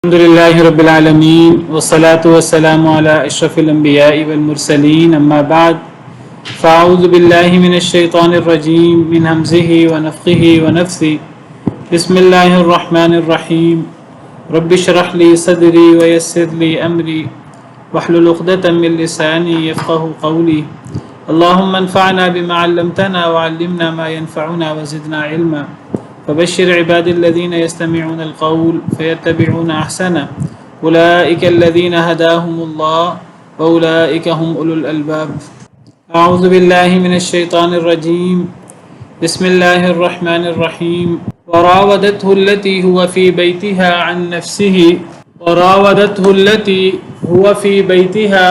الحمد لله رب العالمين والصلاة والسلام على أشرف الأنبياء والمرسلين أما بعد فأعوذ بالله من الشيطان الرجيم من همزه ونفخه ونفثه بسم الله الرحمن الرحيم رب اشرح لي صدري ويسر لي أمري واحلل عقدة من لساني يفقه قولي اللهم انفعنا بما علمتنا وعلمنا ما ينفعنا وزدنا علما فبشر عباد الذين يستمعون القول فيتبعون أحسنه أولئك الذين هداهم الله وأولئك هم أولو الألباب أعوذ بالله من الشيطان الرجيم بسم الله الرحمن الرحيم وراودته التي هو في بيتها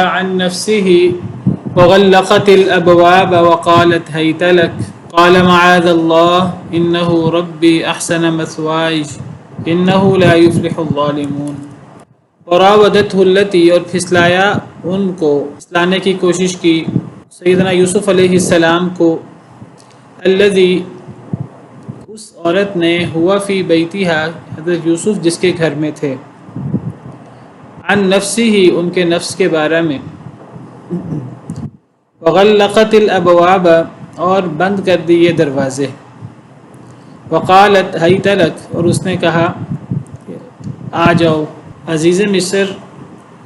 عن نفسه وغلقت الأبواب وقالت هيت لك قال معاذ الله إنه ربي أحسن مثواي إنه لا يفلح الظالمون وراودته التي اور پھسلایا ان کو پھسلانے کی کوشش کی سیدنا یوسف علیہ السلام کو الذی اس عورت نے ہوا فی بیتہا حضرت یوسف جس کے گھر میں تھے عن نفسہ ان کے نفس کے بارے میں وغلقت الابواب اور بند کر دیے دروازے وقالت حیت لک اور اس نے کہا آ جاؤ عزیز مصر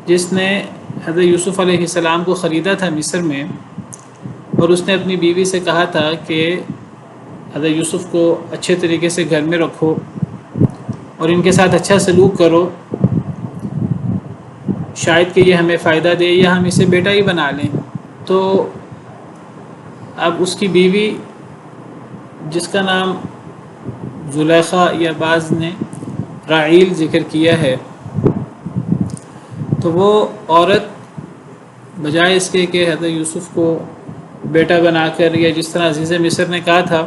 جس نے حضرت یوسف علیہ السلام کو خریدا تھا مصر میں اور اس نے اپنی بیوی سے کہا تھا کہ حضرت یوسف کو اچھے طریقے سے گھر میں رکھو اور ان کے ساتھ اچھا سلوک کرو شاید کہ یہ ہمیں فائدہ دے یا ہم اسے بیٹا ہی بنا لیں تو اب اس کی بیوی جس کا نام زلیخا یا بعض نے راعیل ذکر کیا ہے تو وہ عورت بجائے اس کے کہ حضرت یوسف کو بیٹا بنا کر یا جس طرح عزیز مصر نے کہا تھا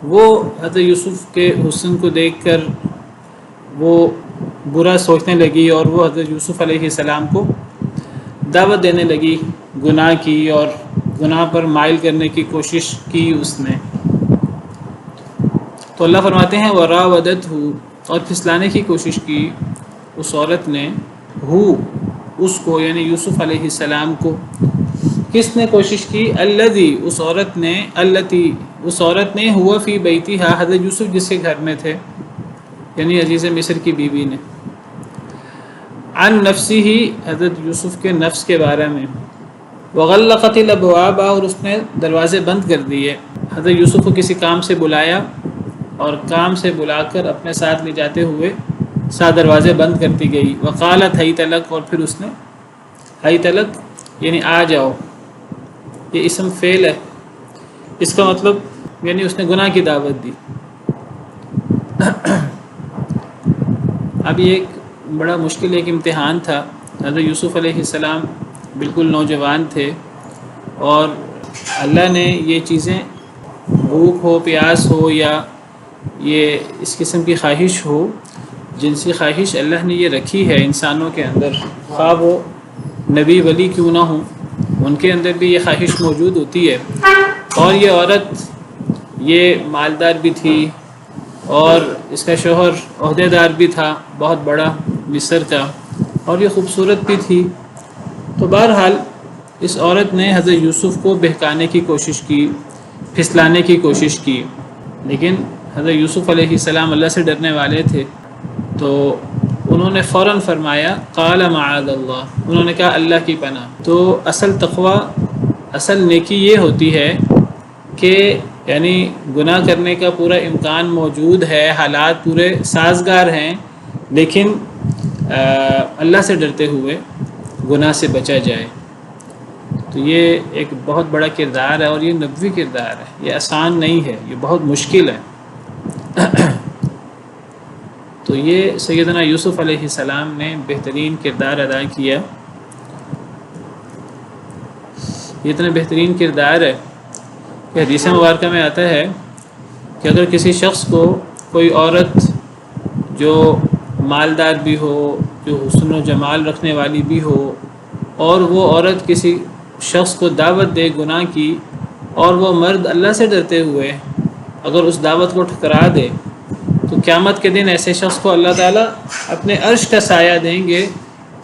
وہ حضرت یوسف کے حسن کو دیکھ کر وہ برا سوچنے لگی اور وہ حضرت یوسف علیہ السلام کو دعوت دینے لگی گناہ کی اور گناہ پر مائل کرنے کی کوشش کی اس نے تو اللہ فرماتے ہیں وراودتہ اور پھسلانے کی کوشش کی اس عورت نے اس کو یعنی یوسف علیہ السلام کو کس نے کوشش کی الذی اس عورت نے ہوا فی بیتہا حضرت یوسف جس کے گھر میں تھے یعنی عزیز مصر کی بیوی نے عن نفسہ حضرت یوسف کے نفس کے بارے میں وغلقت الابواب اور اس نے دروازے بند کر دیے حضرت یوسف کو کسی کام سے بلایا اور کام سے بلا کر اپنے ساتھ لے جاتے ہوئے ساتھ دروازے بند کرتی گئی وقالت حیت لک اور پھر اس نے حیت لک یعنی آ جاؤ یہ اسم فعل ہے اس کا مطلب یعنی اس نے گناہ کی دعوت دی اب یہ ایک بڑا مشکل ایک امتحان تھا حضرت یوسف علیہ السلام بالکل نوجوان تھے اور اللہ نے یہ چیزیں بھوک ہو پیاس ہو یا یہ اس قسم کی خواہش ہو جنسی خواہش اللہ نے یہ رکھی ہے انسانوں کے اندر خواہ وہ نبی ولی کیوں نہ ہوں ان کے اندر بھی یہ خواہش موجود ہوتی ہے اور یہ عورت یہ مالدار بھی تھی اور اس کا شوہر عہدے دار بھی تھا بہت بڑا مصر کا اور یہ خوبصورت بھی تھی تو بہرحال اس عورت نے حضرت یوسف کو بہکانے کی کوشش کی پھسلانے کی کوشش کی لیکن حضرت یوسف علیہ السلام اللہ سے ڈرنے والے تھے تو انہوں نے فوراً فرمایا قال معاذ اللہ انہوں نے کہا اللہ کی پناہ تو اصل تقوی اصل نیکی یہ ہوتی ہے کہ یعنی گناہ کرنے کا پورا امکان موجود ہے حالات پورے سازگار ہیں لیکن اللہ سے ڈرتے ہوئے گناہ سے بچا جائے تو یہ ایک بہت بڑا کردار ہے اور یہ نبوی کردار ہے یہ آسان نہیں ہے یہ بہت مشکل ہے تو یہ سیدنا یوسف علیہ السلام نے بہترین کردار ادا کیا یہ اتنا بہترین کردار ہے کہ حدیث مبارکہ میں آتا ہے کہ اگر کسی شخص کو کوئی عورت جو مالدار بھی ہو جو حسن و جمال رکھنے والی بھی ہو اور وہ عورت کسی شخص کو دعوت دے گناہ کی اور وہ مرد اللہ سے ڈرتے ہوئے اگر اس دعوت کو ٹھکرا دے تو قیامت کے دن ایسے شخص کو اللہ تعالیٰ اپنے عرش کا سایہ دیں گے،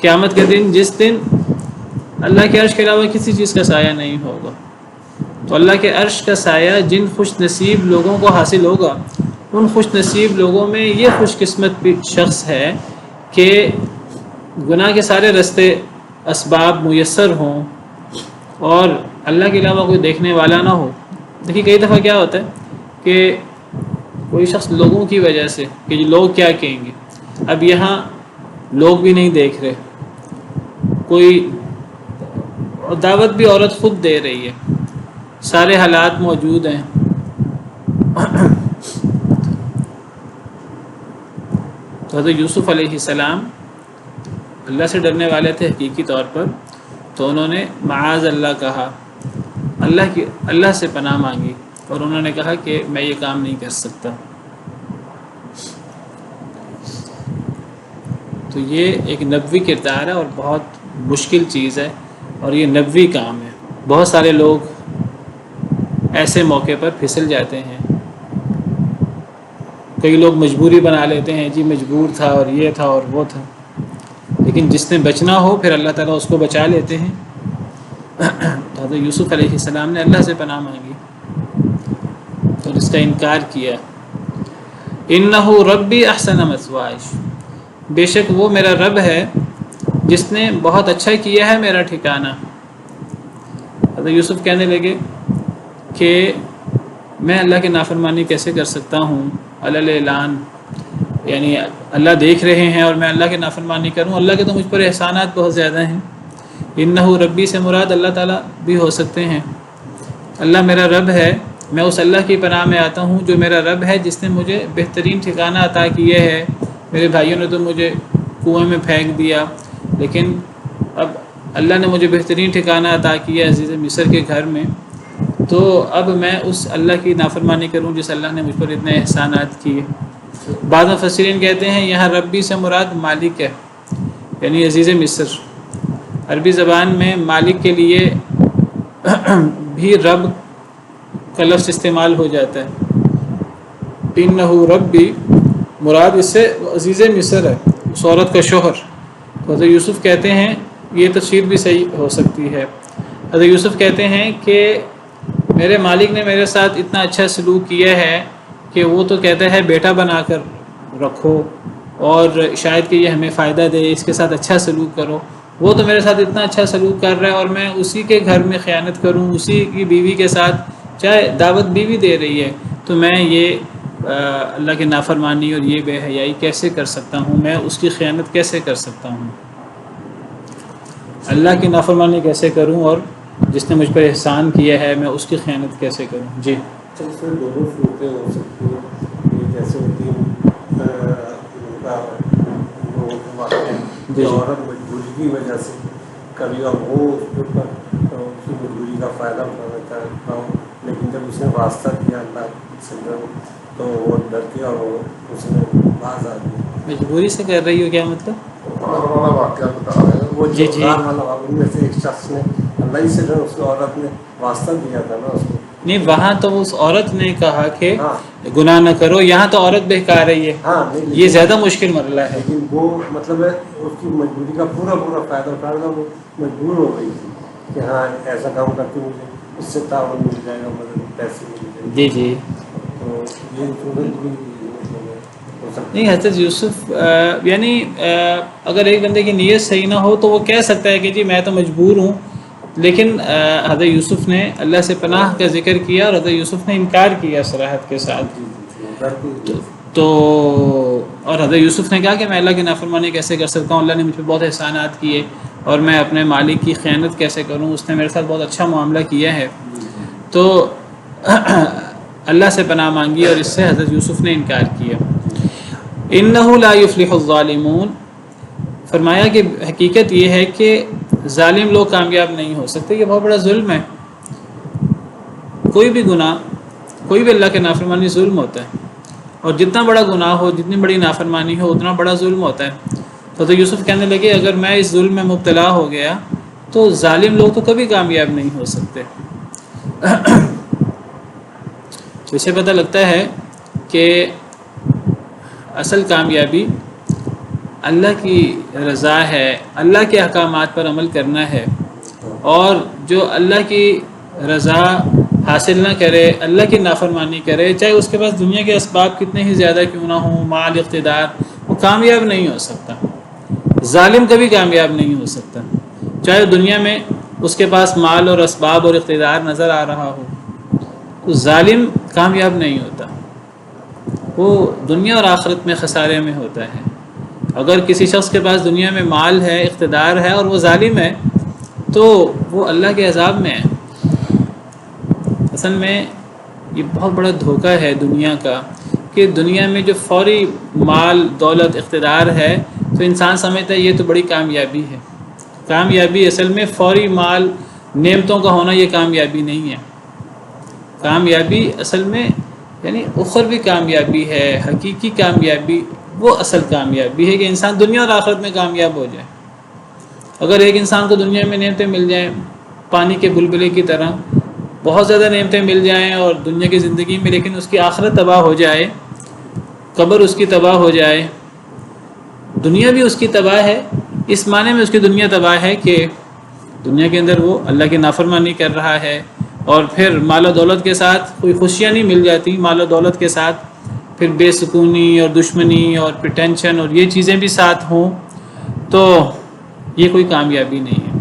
قیامت کے دن جس دن اللہ کے عرش کے علاوہ کسی چیز کا سایہ نہیں ہوگا۔ تو اللہ کے عرش کا سایہ جن خوش نصیب لوگوں کو حاصل ہوگا، ان خوش نصیب لوگوں میں یہ خوش قسمت بھی شخص ہے کہ گناہ کے سارے رستے اسباب میسر ہوں اور اللہ کے علاوہ کوئی دیکھنے والا نہ ہو۔ دیکھیے کئی دفعہ کیا ہوتا ہے کہ کوئی شخص لوگوں کی وجہ سے کہ لوگ کیا کہیں گے، اب یہاں لوگ بھی نہیں دیکھ رہے، کوئی دعوت بھی عورت خود دے رہی ہے، سارے حالات موجود ہیں، تو حضرت یوسف علیہ السلام اللہ سے ڈرنے والے تھے حقیقی طور پر، تو انہوں نے معاذ اللہ کہا، اللہ سے پناہ مانگی، اور انہوں نے کہا کہ میں یہ کام نہیں کر سکتا۔ تو یہ ایک نبوی کردار ہے اور بہت مشکل چیز ہے، اور یہ نبوی کام ہے۔ بہت سارے لوگ ایسے موقع پر پھسل جاتے ہیں، کئی لوگ مجبوری بنا لیتے ہیں، جی مجبور تھا اور یہ تھا اور وہ تھا، لیکن جس نے بچنا ہو پھر اللہ تعالیٰ اس کو بچا لیتے ہیں۔ تو حضرت یوسف علیہ السلام نے اللہ سے پناہ مانگی اور اس کا انکار کیا۔ انہ ربی احسن مثوایا، بے شک وہ میرا رب ہے جس نے بہت اچھا کیا ہے میرا ٹھکانہ۔ حضرت یوسف کہنے لگے کہ میں اللہ کی نافرمانی کیسے کر سکتا ہوں، اعلان، یعنی اللہ دیکھ رہے ہیں اور میں اللہ کی نافرمانی کروں، اللہ کے تو مجھ پر احسانات بہت زیادہ ہیں۔ انہ ربی سے مراد اللہ تعالیٰ بھی ہو سکتے ہیں، اللہ میرا رب ہے، میں اس اللہ کی پناہ میں آتا ہوں جو میرا رب ہے، جس نے مجھے بہترین ٹھکانہ عطا کیے ہے۔ میرے بھائیوں نے تو مجھے کنویں میں پھینک دیا، لیکن اب اللہ نے مجھے بہترین ٹھکانہ عطا کیا عزیز مصر کے گھر میں، تو اب میں اس اللہ کی نافرمانی کروں جس اللہ نے مجھ پر اتنے احسانات کیے۔ بعض مفسرین کہتے ہیں یہاں ربی سے مراد مالک ہے، یعنی عزیز مصر۔ عربی زبان میں مالک کے لیے بھی رب کا لفظ استعمال ہو جاتا ہے۔ انہ ربی مراد اس سے عزیز مصر ہے، اس عورت کا شوہر۔ حضرت یوسف کہتے ہیں یہ تفسیر بھی صحیح ہو سکتی ہے۔ حضرت یوسف کہتے ہیں کہ میرے مالک نے میرے ساتھ اتنا اچھا سلوک کیا ہے کہ وہ تو کہتا ہے بیٹا بنا کر رکھو اور شاید کہ یہ ہمیں فائدہ دے، اس کے ساتھ اچھا سلوک کرو، وہ تو میرے ساتھ اتنا اچھا سلوک کر رہا ہے اور میں اسی کے گھر میں خیانت کروں، اسی کی بیوی کے ساتھ، چاہے دعوت بیوی دے رہی ہے، تو میں یہ اللہ کی نافرمانی اور یہ بے حیائی کیسے کر سکتا ہوں، میں اس کی خیانت کیسے کر سکتا ہوں، اللہ کی نافرمانی کیسے کروں، اور جس نے مجھ پر احسان کیا ہے میں اس کی خیانت کیسے کروں۔ جی اس میں دونوں صورتیں ہو سکتی ہیں، جیسے ہوتی ہیں جی عورت مجبوری کی وجہ سے کبھی وہ اس کے اوپر اس کی مجبوری کا فائدہ اٹھانا چاہتا ہوں، لیکن جب اس نے واسطہ دیا اللہ سے تو وہ ڈر گیا اور اس نے باز آ گیا۔ مجبوری سے کر رہی ہو کیا مطلب؟ والا واقعہ بتا رہے ہیں، وہ جی جی والا ان میں سے ایک شخص نے اللہ ہی سے اس عورت نے واسطہ دیا تھا نا اس کو۔ نہیں، وہاں تو اس عورت نے کہا کہ ہاں گناہ نہ کرو، یہاں تو عورت بہکا رہی ہے، ہاں یہ زیادہ مشکل مرحلہ ہے۔ لیکن وہ مطلب ہے اس کی مجبوری کا پورا فائدہ اٹھانا، وہ مجبور ہو گئی تھی کہ ہاں ایسا کام کر کے مجھے اس سے تعاون مل جائے گا، مطلب پیسے مل جائیں گے۔ جی جی تو یہ صورت بھی ہو سکتی نہیں، حضرت یوسف یعنی اگر ایک بندے کی نیت صحیح نہ ہو تو وہ کہہ سکتا ہے کہ جی میں تو مجبور ہوں، لیکن حضرت یوسف نے اللہ سے پناہ کا ذکر کیا اور حضرت یوسف نے انکار کیا صراحت کے ساتھ۔ تو اور حضرت یوسف نے کہا کہ میں اللہ کی نافرمانی کیسے کر سکتا ہوں، اللہ نے مجھ پہ بہت احسانات کیے اور میں اپنے مالک کی خیانت کیسے کروں، اس نے میرے ساتھ بہت اچھا معاملہ کیا ہے۔ تو اللہ سے پناہ مانگی اور اس سے حضرت یوسف نے انکار کیا۔ انہ لا یفلح الظالمون، فرمایا کہ حقیقت یہ ہے کہ ظالم لوگ کامیاب نہیں ہو سکتے، یہ بہت بڑا ظلم ہے۔ کوئی بھی گناہ، کوئی بھی اللہ کے نافرمانی ظلم ہوتا ہے، اور جتنا بڑا گناہ ہو، جتنی بڑی نافرمانی ہو، اتنا بڑا ظلم ہوتا ہے۔ تو یوسف کہنے لگے اگر میں اس ظلم میں مبتلا ہو گیا تو ظالم لوگ تو کبھی کامیاب نہیں ہو سکتے۔ تو اسے پتہ لگتا ہے کہ اصل کامیابی اللہ کی رضا ہے، اللہ کے احکامات پر عمل کرنا ہے، اور جو اللہ کی رضا حاصل نہ کرے، اللہ کی نافرمانی کرے، چاہے اس کے پاس دنیا کے اسباب کتنے ہی زیادہ کیوں نہ ہوں، مال، اقتدار، وہ کامیاب نہیں ہو سکتا۔ ظالم کبھی کامیاب نہیں ہو سکتا، چاہے دنیا میں اس کے پاس مال اور اسباب اور اقتدار نظر آ رہا ہو، تو ظالم کامیاب نہیں ہوتا، وہ دنیا اور آخرت میں خسارے میں ہوتا ہے۔ اگر کسی شخص کے پاس دنیا میں مال ہے، اقتدار ہے، اور وہ ظالم ہے، تو وہ اللہ کے عذاب میں ہے۔ اصل میں یہ بہت بڑا دھوکہ ہے دنیا کا، کہ دنیا میں جو فوری مال، دولت، اقتدار ہے تو انسان سمجھتا ہے یہ تو بڑی کامیابی ہے۔ کامیابی اصل میں فوری مال، نعمتوں کا ہونا یہ کامیابی نہیں ہے۔ کامیابی اصل میں یعنی اخروی کامیابی ہے، حقیقی کامیابی وہ اصل کامیابی ہے کہ انسان دنیا اور آخرت میں کامیاب ہو جائے۔ اگر ایک انسان کو دنیا میں نعمتیں مل جائیں پانی کے بلبلے کی طرح، بہت زیادہ نعمتیں مل جائیں اور دنیا کی زندگی میں، لیکن اس کی آخرت تباہ ہو جائے، قبر اس کی تباہ ہو جائے، دنیا بھی اس کی تباہ ہے، اس معنی میں اس کی دنیا تباہ ہے کہ دنیا کے اندر وہ اللہ کی نافرمانی کر رہا ہے، اور پھر مال و دولت کے ساتھ کوئی خوشیاں نہیں مل جاتی، مال و دولت کے ساتھ پھر بے سکونی اور دشمنی اور پھر ٹینشن اور یہ چیزیں بھی ساتھ ہوں، تو یہ کوئی کامیابی نہیں ہے۔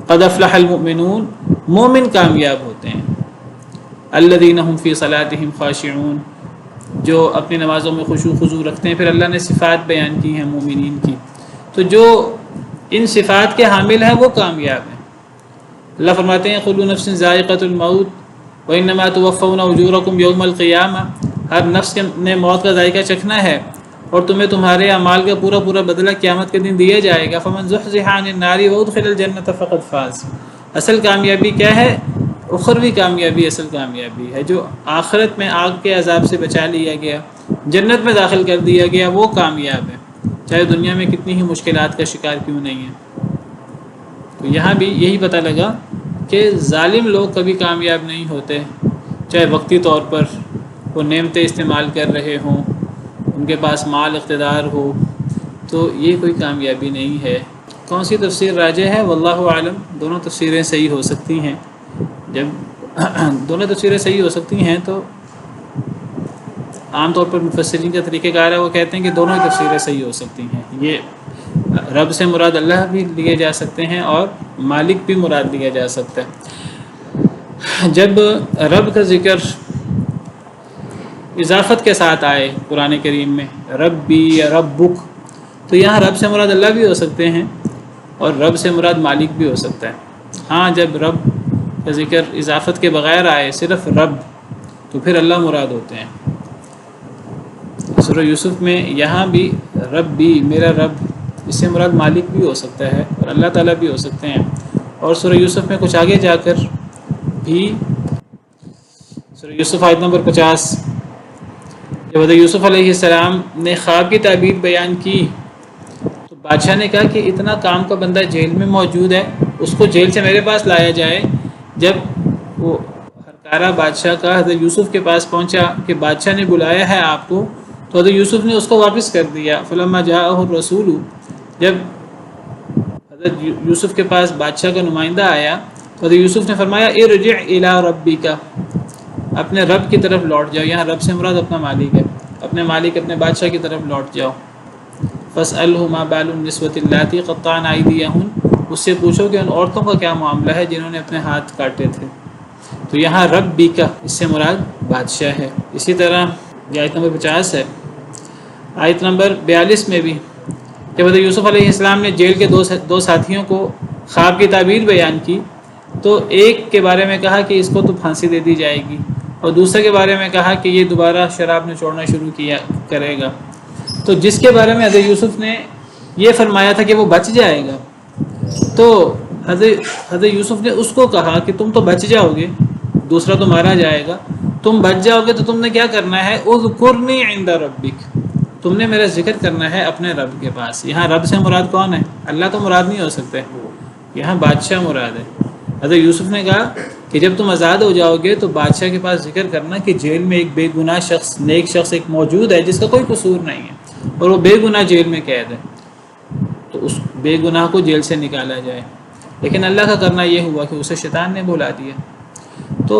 قد افلح المؤمنون، مومن کامیاب ہوتے ہیں، الذین هم فی صلاتهم خاشعون، جو اپنی نمازوں میں خشوع خضوع رکھتے ہیں۔ پھر اللہ نے صفات بیان کی ہیں مومنین کی، تو جو ان صفات کے حامل ہیں وہ کامیاب ہیں۔ اللہ فرماتے ہیں کل نفس ذائقۃ الموت وانما توفون اجورکم یوم القیامہ، ہر نفس نے موت کا ذائقہ چکھنا ہے، اور تمہیں تمہارے اعمال کا پورا پورا بدلہ قیامت کے دن دیا جائے گا۔ فمن زحزح عن النار وادخل الجنۃ فقد فاز۔ اصل کامیابی کیا ہے؟ اخروی کامیابی اصل کامیابی ہے، جو آخرت میں آگ کے عذاب سے بچا لیا گیا، جنت میں داخل کر دیا گیا، وہ کامیاب ہے، چاہے دنیا میں کتنی ہی مشکلات کا شکار کیوں نہیں ہے۔ تو یہاں بھی یہی پتہ لگا کہ ظالم لوگ کبھی کامیاب نہیں ہوتے، چاہے وقتی طور پر وہ نعمتیں استعمال کر رہے ہوں، ان کے پاس مال، اقتدار ہو، تو یہ کوئی کامیابی نہیں ہے۔ کون سی تفسیر راجح ہے؟ واللہ عالم، دونوں تفسیریں صحیح ہو سکتی ہیں۔ جب دونوں تفسیریں صحیح ہو سکتی ہیں تو عام طور پر مفسرین کا طریقہ کار ہے، وہ کہتے ہیں کہ دونوں تفسیریں صحیح ہو سکتی ہیں۔ یہ رب سے مراد اللہ بھی لیے جا سکتے ہیں اور مالک بھی مراد لیا جا سکتا ہے۔ جب رب کا ذکر اضافت کے ساتھ آئے قرآن کریم میں، ربی یا ربک، تو یہاں رب سے مراد اللہ بھی ہو سکتے ہیں اور رب سے مراد مالک بھی ہو سکتا ہے۔ ہاں جب رب کا ذکر اضافت کے بغیر آئے، صرف رب، تو پھر اللہ مراد ہوتے ہیں۔ سورہ یوسف میں یہاں بھی ربی، میرا رب، اس سے مراد مالک بھی ہو سکتا ہے اور اللہ تعالیٰ بھی ہو سکتے ہیں۔ اور سورہ یوسف میں کچھ آگے جا کر بھی، سورہ یوسف آیت نمبر 50، جب حضرت یوسف علیہ السلام نے خواب کی تعبیر بیان کی تو بادشاہ نے کہا کہ اتنا کام کا بندہ جیل میں موجود ہے، اس کو جیل سے میرے پاس لایا جائے۔ جب وہ ہرکارہ بادشاہ کا حضرت یوسف کے پاس پہنچا کہ بادشاہ نے بلایا ہے آپ کو، تو حضرت یوسف نے اس کو واپس کر دیا۔ فلما جاءہ الرسول، جب حضرت یوسف کے پاس بادشاہ کا نمائندہ آیا تو حضرت یوسف نے فرمایا ارجع الی ربک، اپنے رب کی طرف لوٹ جاؤ۔ یہاں رب سے مراد اپنا مالک ہے، اپنے مالک، اپنے بادشاہ کی طرف لوٹ جاؤ۔ فاسألہ ما بال النسوۃ اللاتí قطعن ایدیہن، اس سے پوچھو کہ ان عورتوں کا کیا معاملہ ہے جنہوں نے اپنے ہاتھ کاٹے تھے۔ تو یہاں ربک اس سے مراد بادشاہ ہے۔ اسی طرح یہ آیت نمبر 50 ہے۔ آیت نمبر 42 میں بھی جب حضرت یوسف علیہ السلام نے جیل کے دو ساتھیوں کو خواب کی تعبیر بیان کی تو ایک کے بارے میں کہا کہ اس کو تو پھانسی دے دی جائے گی، اور دوسرے کے بارے میں کہا کہ یہ دوبارہ شراب نچوڑنا شروع کرے گا۔ تو جس کے بارے میں حضرت یوسف نے یہ فرمایا تھا کہ وہ بچ جائے گا، تو حضرت یوسف نے اس کو کہا کہ تم تو بچ جاؤ گے، دوسرا تو مارا جائے گا، تم بچ جاؤ گے تو تم نے کیا کرنا ہے؟ اذکرنی عند ربک، تم نے میرا ذکر کرنا ہے اپنے رب کے پاس۔ یہاں رب سے مراد کون ہے؟ اللہ تو مراد نہیں ہو سکتے، یہاں بادشاہ مراد ہے۔ حضرت یوسف نے کہا کہ جب تم آزاد ہو جاؤ گے تو بادشاہ کے پاس ذکر کرنا کہ جیل میں ایک بے گناہ شخص، نیک شخص ایک موجود ہے جس کا کوئی قصور نہیں ہے اور وہ بے گناہ جیل میں قید ہے، تو اس بے گناہ کو جیل سے نکالا جائے۔ لیکن اللہ کا کرنا یہ ہوا کہ اسے شیطان نے بھلا دیا۔ تو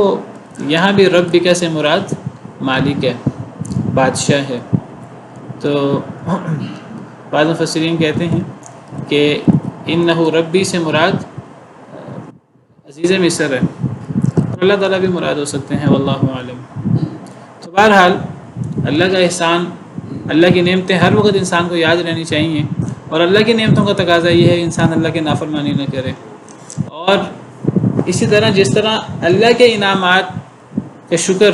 یہاں بھی ربک سے مراد مالک ہے، بادشاہ ہے۔ تو بعض مفسرین کہتے ہیں کہ انہ ربی سے مراد عزیز مصر ہے، اللہ تعالیٰ بھی مراد ہو سکتے ہیں، واللہ عالم۔ تو بہرحال اللہ کا احسان، اللہ کی نعمتیں ہر وقت انسان کو یاد رہنی چاہیے، اور اللہ کی نعمتوں کا تقاضا یہ ہے کہ انسان اللہ کی نافرمانی نہ کرے۔ اور اسی طرح جس طرح اللہ کے انعامات کا شکر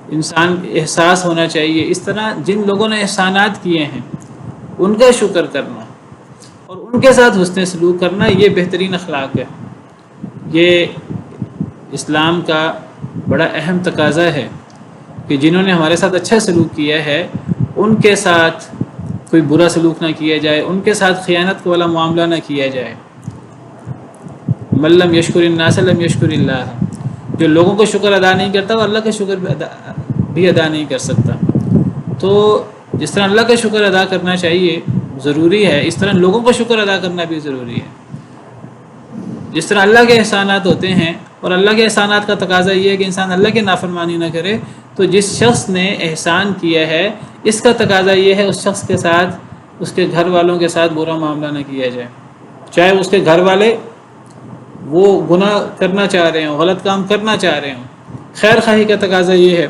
انسان احساس ہونا چاہیے، اس طرح جن لوگوں نے احسانات کیے ہیں ان کا شکر کرنا اور ان کے ساتھ حسن سلوک کرنا، یہ بہترین اخلاق ہے۔ یہ اسلام کا بڑا اہم تقاضا ہے کہ جنہوں نے ہمارے ساتھ اچھا سلوک کیا ہے ان کے ساتھ کوئی برا سلوک نہ کیا جائے، ان کے ساتھ خیانت والا معاملہ نہ کیا جائے۔ من لم یشکر الناس لم یشکر اللہ، جو لوگوں کو شکر ادا نہیں کرتا وہ اللہ کا شکر بھی ادا نہیں کر سکتا۔ تو جس طرح اللہ کا شکر ادا کرنا چاہیے ضروری ہے، اس طرح لوگوں کو شکر ادا کرنا بھی ضروری ہے۔ جس طرح اللہ کے احسانات ہوتے ہیں اور اللہ کے احسانات کا تقاضا یہ ہے کہ انسان اللہ کی نافرمانی نہ کرے، تو جس شخص نے احسان کیا ہے اس کا تقاضا یہ ہے اس شخص کے ساتھ، اس کے گھر والوں کے ساتھ برا معاملہ نہ کیا جائے، چاہے اس کے گھر والے وہ گناہ کرنا چاہ رہے ہوں، غلط کام کرنا چاہ رہے ہوں۔ خیر خواہی کا تقاضا یہ ہے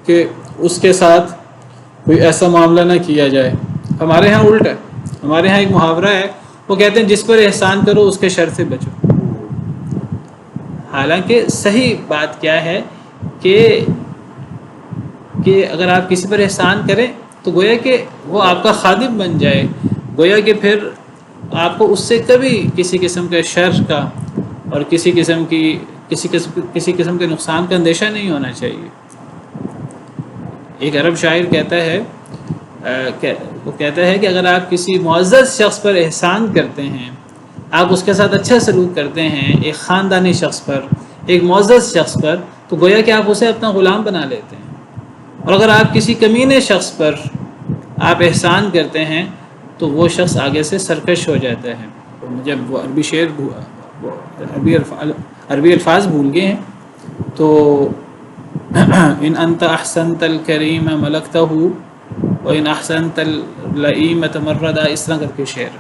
کہ اس کے ساتھ کوئی ایسا معاملہ نہ کیا جائے۔ ہمارے ہاں الٹ ہے، ہمارے ہاں ایک محاورہ ہے، وہ کہتے ہیں جس پر احسان کرو اس کے شر سے بچو۔ حالانکہ صحیح بات کیا ہے کہ اگر آپ کسی پر احسان کریں تو گویا کہ وہ آپ کا خادم بن جائے، گویا کہ پھر آپ کو اس سے کبھی کسی قسم کے شر کا اور کسی قسم کے نقصان کا اندیشہ نہیں ہونا چاہیے۔ ایک عرب شاعر کہتا ہے کہ اگر آپ کسی معزز شخص پر احسان کرتے ہیں، آپ اس کے ساتھ اچھا سلوک کرتے ہیں، ایک خاندانی شخص پر، ایک معزز شخص پر، تو گویا کہ آپ اسے اپنا غلام بنا لیتے ہیں۔ اور اگر آپ کسی کمینے شخص پر آپ احسان کرتے ہیں تو وہ شخص آگے سے سرکش ہو جاتا ہے۔ مجھے وہ عربی الفاظ بھول گئے ہیں، تو ان انت احسنت الکریم ملکتہ وان احسنت اللئیم تمردا، اس طرح کر کے شعر۔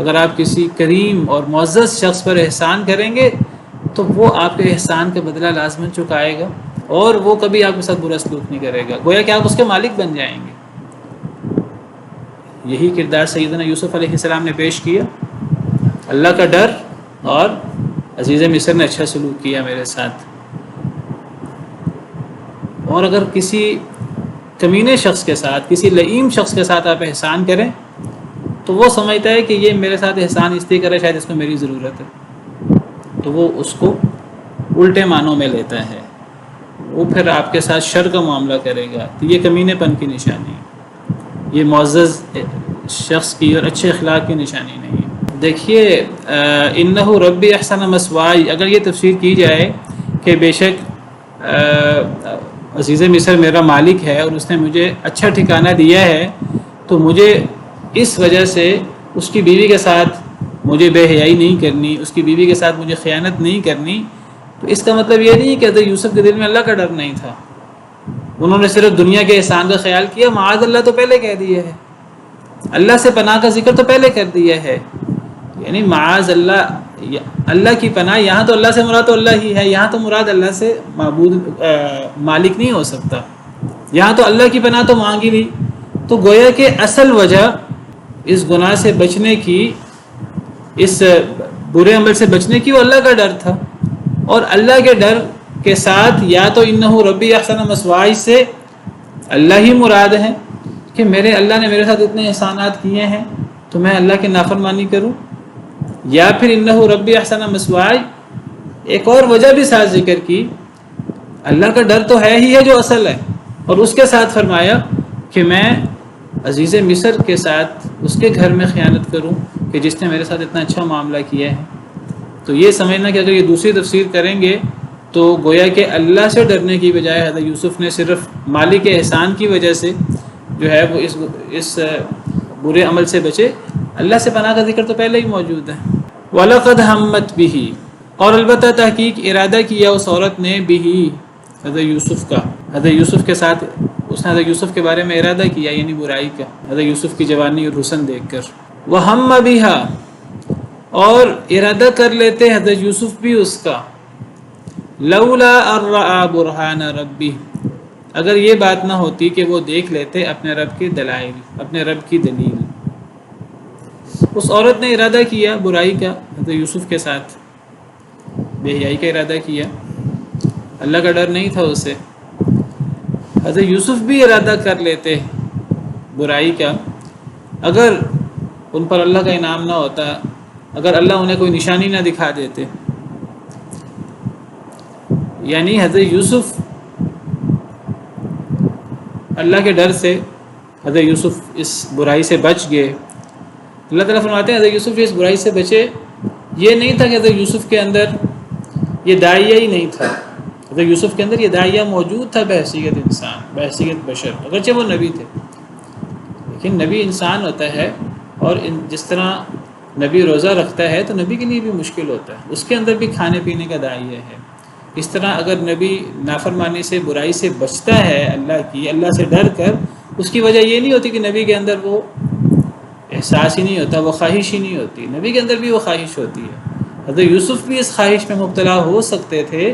اگر آپ کسی کریم اور معزز شخص پر احسان کریں گے تو وہ آپ کے احسان کا بدلہ لازماً چکائے گا، اور وہ کبھی آپ کے ساتھ برا سلوک نہیں کرے گا، گویا کہ آپ اس کے مالک بن جائیں گے۔ یہی کردار سیدنا یوسف علیہ السلام نے پیش کیا، اللہ کا ڈر، اور عزیز مصر نے اچھا سلوک کیا میرے ساتھ۔ اور اگر کسی کمینے شخص کے ساتھ، کسی لئیم شخص کے ساتھ آپ احسان کریں تو وہ سمجھتا ہے کہ یہ میرے ساتھ احسان اس لیے کرے شاید اس کو میری ضرورت ہے، تو وہ اس کو الٹے معنوں میں لیتا ہے، وہ پھر آپ کے ساتھ شر کا معاملہ کرے گا۔ تو یہ کمینے پن کی نشانی ہے، یہ معزز شخص کی اور اچھے اخلاق کی نشانی نہیں ہے۔ دیکھیے انہ ربی احسن مثوائی، اگر یہ تفسیر کی جائے کہ بے شک عزیز مصر میرا مالک ہے اور اس نے مجھے اچھا ٹھکانہ دیا ہے، تو مجھے اس وجہ سے اس کی بیوی کے ساتھ مجھے بے حیائی نہیں کرنی، اس کی بیوی کے ساتھ مجھے خیانت نہیں کرنی، تو اس کا مطلب یہ نہیں کہ حضرت یوسف کے دل میں اللہ کا ڈر نہیں تھا، انہوں نے صرف دنیا کے احسان کا خیال کیا۔ معاذ اللہ تو پہلے کہہ دیا ہے، اللہ سے پناہ کا ذکر تو پہلے کر دیا ہے، یعنی معاذ اللہ، اللہ کی پناہ، یہاں تو اللہ سے مراد تو اللہ ہی ہے، یہاں تو مراد اللہ سے معبود مالک نہیں ہو سکتا، یہاں تو اللہ کی پناہ تو مانگی نہیں۔ تو گویا کہ اصل وجہ اس گناہ سے بچنے کی، اس برے عمل سے بچنے کی، وہ اللہ کا ڈر تھا، اور اللہ کے ڈر کے ساتھ یا تو انہ ربی احسن مثوائی سے اللہ ہی مراد ہے کہ اللہ نے میرے ساتھ اتنے احسانات کیے ہیں تو میں اللہ کی نافرمانی کروں، یا پھر انہ ربی احسن مثوائی ایک اور وجہ بھی ساتھ ذکر کی، اللہ کا ڈر تو ہے ہی ہے جو اصل ہے، اور اس کے ساتھ فرمایا کہ میں عزیز مصر کے ساتھ اس کے گھر میں خیانت کروں کہ جس نے میرے ساتھ اتنا اچھا معاملہ کیا ہے۔ تو یہ سمجھنا کہ اگر یہ دوسری تفسیر کریں گے تو گویا کہ اللہ سے ڈرنے کی بجائے حضرت یوسف نے صرف مالک کے احسان کی وجہ سے جو ہے وہ اس برے عمل سے بچے۔ اللہ سے پناہ کا ذکر تو پہلے ہی موجود ہے۔ وَلَقَدْ هَمَّتْ بِهِ، اور البتہ تحقیق ارادہ کیا اس عورت نے بِهِ حضرت یوسف کا، حضرت یوسف کے ساتھ اس نے حضرت یوسف کے بارے میں ارادہ کیا، یعنی برائی کا، حضرت یوسف کی جوانی اور حسن دیکھ کر۔ وَهَمَّ بِهَا، اور ارادہ کر لیتے حضرت یوسف بھی اس کا، لولا الرآ برہان ربی، اگر یہ بات نہ ہوتی کہ وہ دیکھ لیتے اپنے رب کے دلائل، اپنے رب کی دلیل۔ اس عورت نے ارادہ کیا برائی کا حضرت یوسف کے ساتھ، بے حیائی کا ارادہ کیا، اللہ کا ڈر نہیں تھا اسے۔ حضرت یوسف بھی ارادہ کر لیتے برائی کا، اگر ان پر اللہ کا انعام نہ ہوتا، اگر اللہ انہیں کوئی نشانی نہ دکھا دیتے۔ یعنی حضرت یوسف اللہ کے ڈر سے، حضرت یوسف اس برائی سے بچ گئے۔ اللہ تعالیٰ فرماتے ہیں حضرت یوسف اس برائی سے بچے، یہ نہیں تھا کہ حضرت یوسف کے اندر یہ داعیہ ہی نہیں تھا، حضرت یوسف کے اندر یہ داعیہ موجود تھا بحیثیت انسان، بحیثیت بشر، اگرچہ وہ نبی تھے، لیکن نبی انسان ہوتا ہے، اور جس طرح نبی روزہ رکھتا ہے تو نبی کے لیے بھی مشکل ہوتا ہے، اس کے اندر بھی کھانے پینے کا داعیہ ہے۔ اس طرح اگر نبی نافرمانی سے، برائی سے بچتا ہے اللہ کی، اللہ سے ڈر کر، اس کی وجہ یہ نہیں ہوتی کہ نبی کے اندر وہ احساس ہی نہیں ہوتا، وہ خواہش ہی نہیں ہوتی، نبی کے اندر بھی وہ خواہش ہوتی ہے۔ حضرت یوسف بھی اس خواہش میں مبتلا ہو سکتے تھے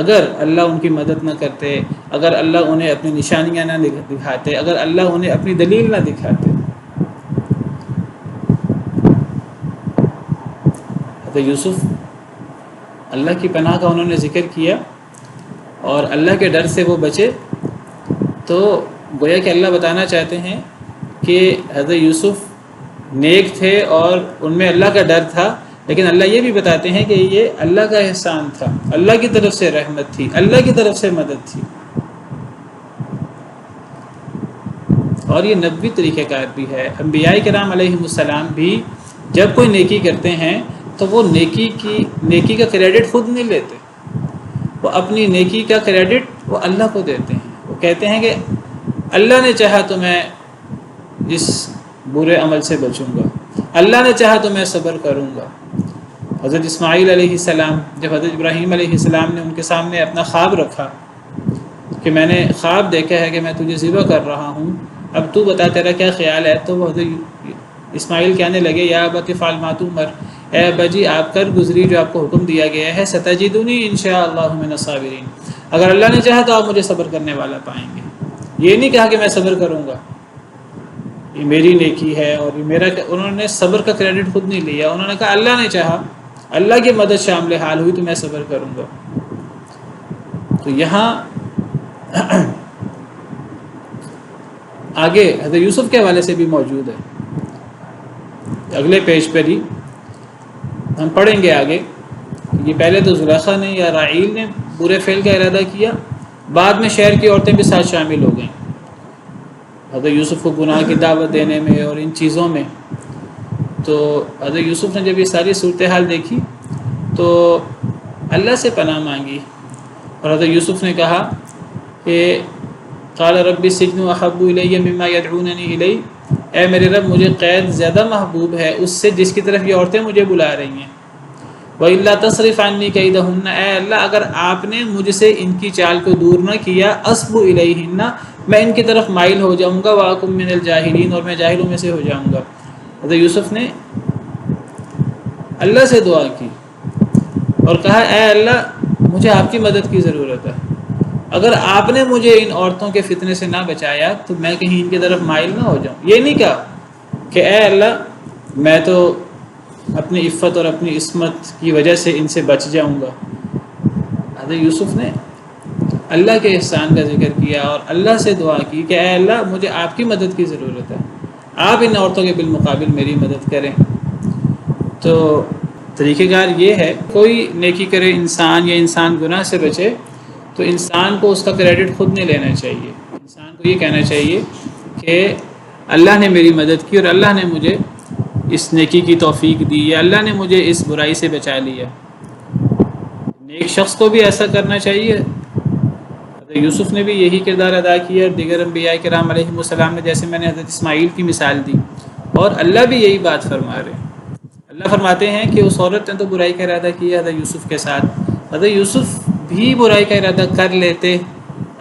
اگر اللہ ان کی مدد نہ کرتے، اگر اللہ انہیں اپنی نشانیاں نہ دکھاتے، اگر اللہ انہیں اپنی دلیل نہ دکھاتے۔ حضرت یوسف اللہ کی پناہ کا انہوں نے ذکر کیا اور اللہ کے ڈر سے وہ بچے، تو گویا کہ اللہ بتانا چاہتے ہیں کہ حضرت یوسف نیک تھے اور ان میں اللہ کا ڈر تھا، لیکن اللہ یہ بھی بتاتے ہیں کہ یہ اللہ کا احسان تھا، اللہ کی طرف سے رحمت تھی، اللہ کی طرف سے مدد تھی۔ اور یہ نبوی طریقہ کار بھی ہے، انبیاء کرام علیہ السلام بھی جب کوئی نیکی کرتے ہیں تو وہ نیکی کا کریڈٹ خود نہیں لیتے، وہ اپنی نیکی کا کریڈٹ وہ اللہ کو دیتے ہیں۔ وہ کہتے ہیں کہ اللہ نے چاہا تو میں اس برے عمل سے بچوں گا، اللہ نے چاہا تو میں صبر کروں گا۔ حضرت اسماعیل علیہ السلام، جب حضرت ابراہیم علیہ السلام نے ان کے سامنے اپنا خواب رکھا کہ میں نے خواب دیکھا ہے کہ میں تجھے ذبح کر رہا ہوں، اب تو بتا تیرا کیا خیال ہے، تو وہ حضرت اسماعیل کہنے لگے یا ابت افعل ما تؤمر، اے ابا جی آپ کر گزری جو آپ کو حکم دیا گیا ہے، ستجدنی انشاءاللہ من الصابرین، اگر اللہ نے چاہا تو آپ مجھے صبر کرنے والا پائیں گے۔ یہ نہیں کہا کہ میں صبر کروں گا، یہ میری نیکی ہے اور یہ میرا، انہوں نے صبر کا کریڈٹ خود نہیں لیا، انہوں نے کہا اللہ نے چاہا، اللہ کی مدد شامل حال ہوئی تو میں صبر کروں گا۔ تو یہاں آگے حضرت یوسف کے حوالے سے بھی موجود ہے، اگلے پیج پر ہی ہم پڑھیں گے آگے۔ یہ پہلے تو زلیخا نے یا راعیل نے برے فعل کا ارادہ کیا، بعد میں شہر کی عورتیں بھی ساتھ شامل ہو گئیں حضرت یوسف کو گناہ کی دعوت دینے میں اور ان چیزوں میں۔ تو حضرت یوسف نے جب یہ ساری صورتحال دیکھی تو اللہ سے پناہ مانگی، اور حضرت یوسف نے کہا کہ قال رب السجن احب الی مما یدعوننی الی، اے میرے رب مجھے قید زیادہ محبوب ہے اس سے جس کی طرف یہ عورتیں مجھے بلا رہی ہیں۔ وَإِلَّا تَصْرِفْ عَنِّي كَيْدَهُنَّ، اے اللہ اگر آپ نے مجھ سے ان کی چال کو دور نہ کیا، أَصْبُ إِلَيْهِنَّ، میں ان کی طرف مائل ہو جاؤں گا، وَأَكُن مِّنَ الْجَاهِلِينَ، اور میں جاہلوں میں سے ہو جاؤں گا۔ حضرت یوسف نے اللہ سے دعا کی اور کہا اے اللہ مجھے آپ کی مدد کی ضرورت ہے، اگر آپ نے مجھے ان عورتوں کے فتنے سے نہ بچایا تو میں کہیں ان کی طرف مائل نہ ہو جاؤں۔ یہ نہیں کہا کہ اے اللہ میں تو اپنی عفت اور اپنی عصمت کی وجہ سے ان سے بچ جاؤں گا۔ حضرت یوسف نے اللہ کے احسان کا ذکر کیا اور اللہ سے دعا کی کہ اے اللہ مجھے آپ کی مدد کی ضرورت ہے، آپ ان عورتوں کے بالمقابل میری مدد کریں۔ تو طریقہ کار یہ ہے، کوئی نیکی کرے انسان یا انسان گناہ سے بچے تو انسان کو اس کا کریڈٹ خود نہیں لینا چاہیے، انسان کو یہ کہنا چاہیے کہ اللہ نے میری مدد کی اور اللہ نے مجھے اس نیکی کی توفیق دی، یا اللہ نے مجھے اس برائی سے بچا لیا۔ نیک شخص کو بھی ایسا کرنا چاہیے. حضرت یوسف نے بھی یہی کردار ادا کیا، اور دیگر انبیاء کرام علیہم السلام نے، جیسے میں نے حضرت اسماعیل کی مثال دی، اور اللہ بھی یہی بات فرما رہے ہیں. اللہ فرماتے ہیں کہ اس عورت نے تو برائی کا ارادہ کیا حضرت یوسف کے ساتھ، حضرت یوسف بھی برائی کا ارادہ کر لیتے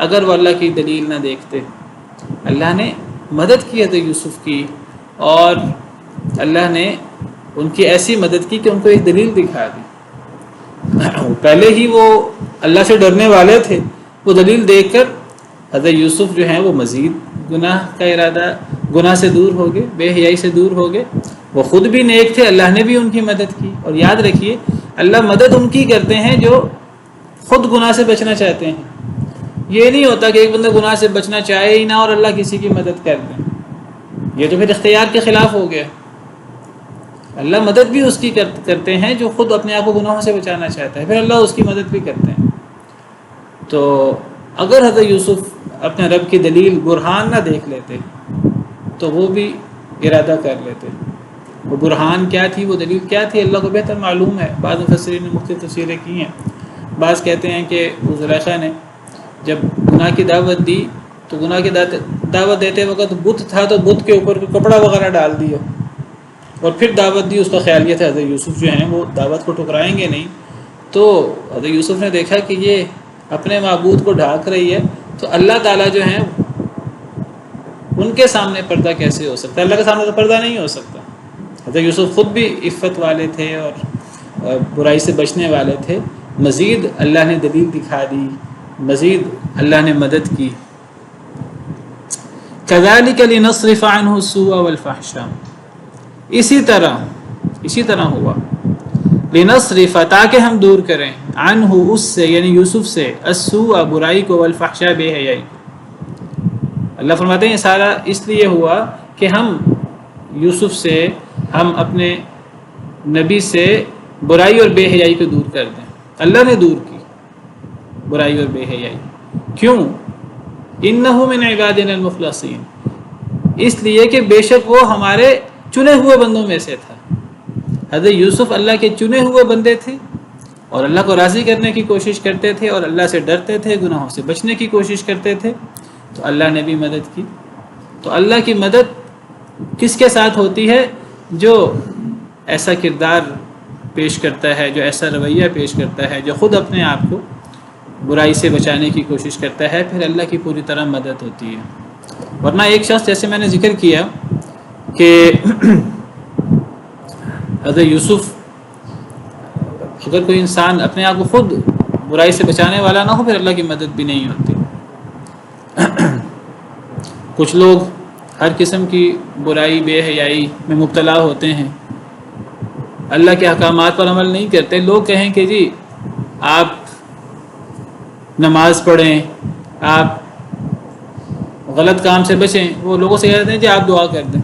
اگر وہ اللہ کی دلیل نہ دیکھتے. اللہ نے مدد کی حضرت یوسف کی، اور اللہ نے ان کی ایسی مدد کی کہ ان کو ایک دلیل دکھا دی. پہلے ہی وہ اللہ سے ڈرنے والے تھے، وہ دلیل دیکھ کر حضرت یوسف جو ہیں وہ مزید گناہ سے دور ہو گئے، بے حیائی سے دور ہو گئے. وہ خود بھی نیک تھے، اللہ نے بھی ان کی مدد کی. اور یاد رکھیے اللہ مدد ان کی کرتے ہیں جو خود گناہ سے بچنا چاہتے ہیں. یہ نہیں ہوتا کہ ایک بندہ گناہ سے بچنا چاہے ہی نہ اور اللہ کسی کی مدد کر دیں، یہ تو پھر اختیار کے خلاف ہو گیا. اللہ مدد بھی اس کی کرتے ہیں جو خود اپنے آپ کو گناہوں سے بچانا چاہتا ہے، پھر اللہ اس کی مدد بھی کرتے ہیں. تو اگر حضرت یوسف اپنے رب کی دلیل برہان نہ دیکھ لیتے تو وہ بھی ارادہ کر لیتے. وہ برہان کیا تھی، وہ دلیل کیا تھی، اللہ کو بہتر معلوم ہے. بعض مفسرین نے مختلف تفسیریں کی ہیں. بعض کہتے ہیں کہ زلیخا نے جب گناہ کی دعوت دی تو گناہ کی دعوت دیتے وقت بت تھا تو بت کے اوپر کپڑا وغیرہ ڈال دیا اور پھر دعوت دی. اس کا خیال یہ تھا حضرت یوسف جو ہیں وہ دعوت کو ٹھکرائیں گے نہیں. تو حضرت یوسف نے دیکھا کہ یہ اپنے معبود کو ڈھانک رہی ہے، تو اللہ تعالیٰ جو ہیں ان کے سامنے پردہ کیسے ہو سکتا ہے؟ اللہ کے سامنے تو پردہ نہیں ہو سکتا. حضرت یوسف خود بھی عفت والے تھے اور برائی سے بچنے والے تھے. مزید اللہ نے دلیل دکھا دی، مزید اللہ نے مدد کی. كذلك لنصرف عنه السوء والفحشاء، اسی طرح ہوا لنصرف، تاکہ ہم دور کریں، عنہ اس سے یعنی یوسف سے، السوء برائی کو، والفحشاء بے حیائی. اللہ فرماتے ہیں یہ سارا اس لیے ہوا کہ ہم یوسف سے، ہم اپنے نبی سے برائی اور بے حیائی کو دور کر دیں. اللہ نے دور کی برائی اور بے حیائی. کیوں؟ انہ من عبادنا المخلصین، اس لیے کہ بے شک وہ ہمارے چنے ہوئے بندوں میں سے تھا. حضرت یوسف اللہ کے چنے ہوئے بندے تھے اور اللہ کو راضی کرنے کی کوشش کرتے تھے اور اللہ سے ڈرتے تھے، گناہوں سے بچنے کی کوشش کرتے تھے. تو اللہ نے بھی مدد کی. تو اللہ کی مدد کس کے ساتھ ہوتی ہے؟ جو ایسا کردار پیش کرتا ہے، جو ایسا رویہ پیش کرتا ہے، جو خود اپنے آپ کو برائی سے بچانے کی کوشش کرتا ہے، پھر اللہ کی پوری طرح مدد ہوتی ہے. ورنہ ایک شخص، جیسے میں نے ذکر کیا کہ حضرت یوسف، اگر کوئی انسان اپنے آپ کو خود برائی سے بچانے والا نہ ہو پھر اللہ کی مدد بھی نہیں ہوتی. کچھ لوگ ہر قسم کی برائی بے حیائی میں مبتلا ہوتے ہیں، اللہ کے احکامات پر عمل نہیں کرتے. لوگ کہیں کہ جی آپ نماز پڑھیں، آپ غلط کام سے بچیں، وہ لوگوں سے کہتے ہیں کہ آپ دعا کر دیں.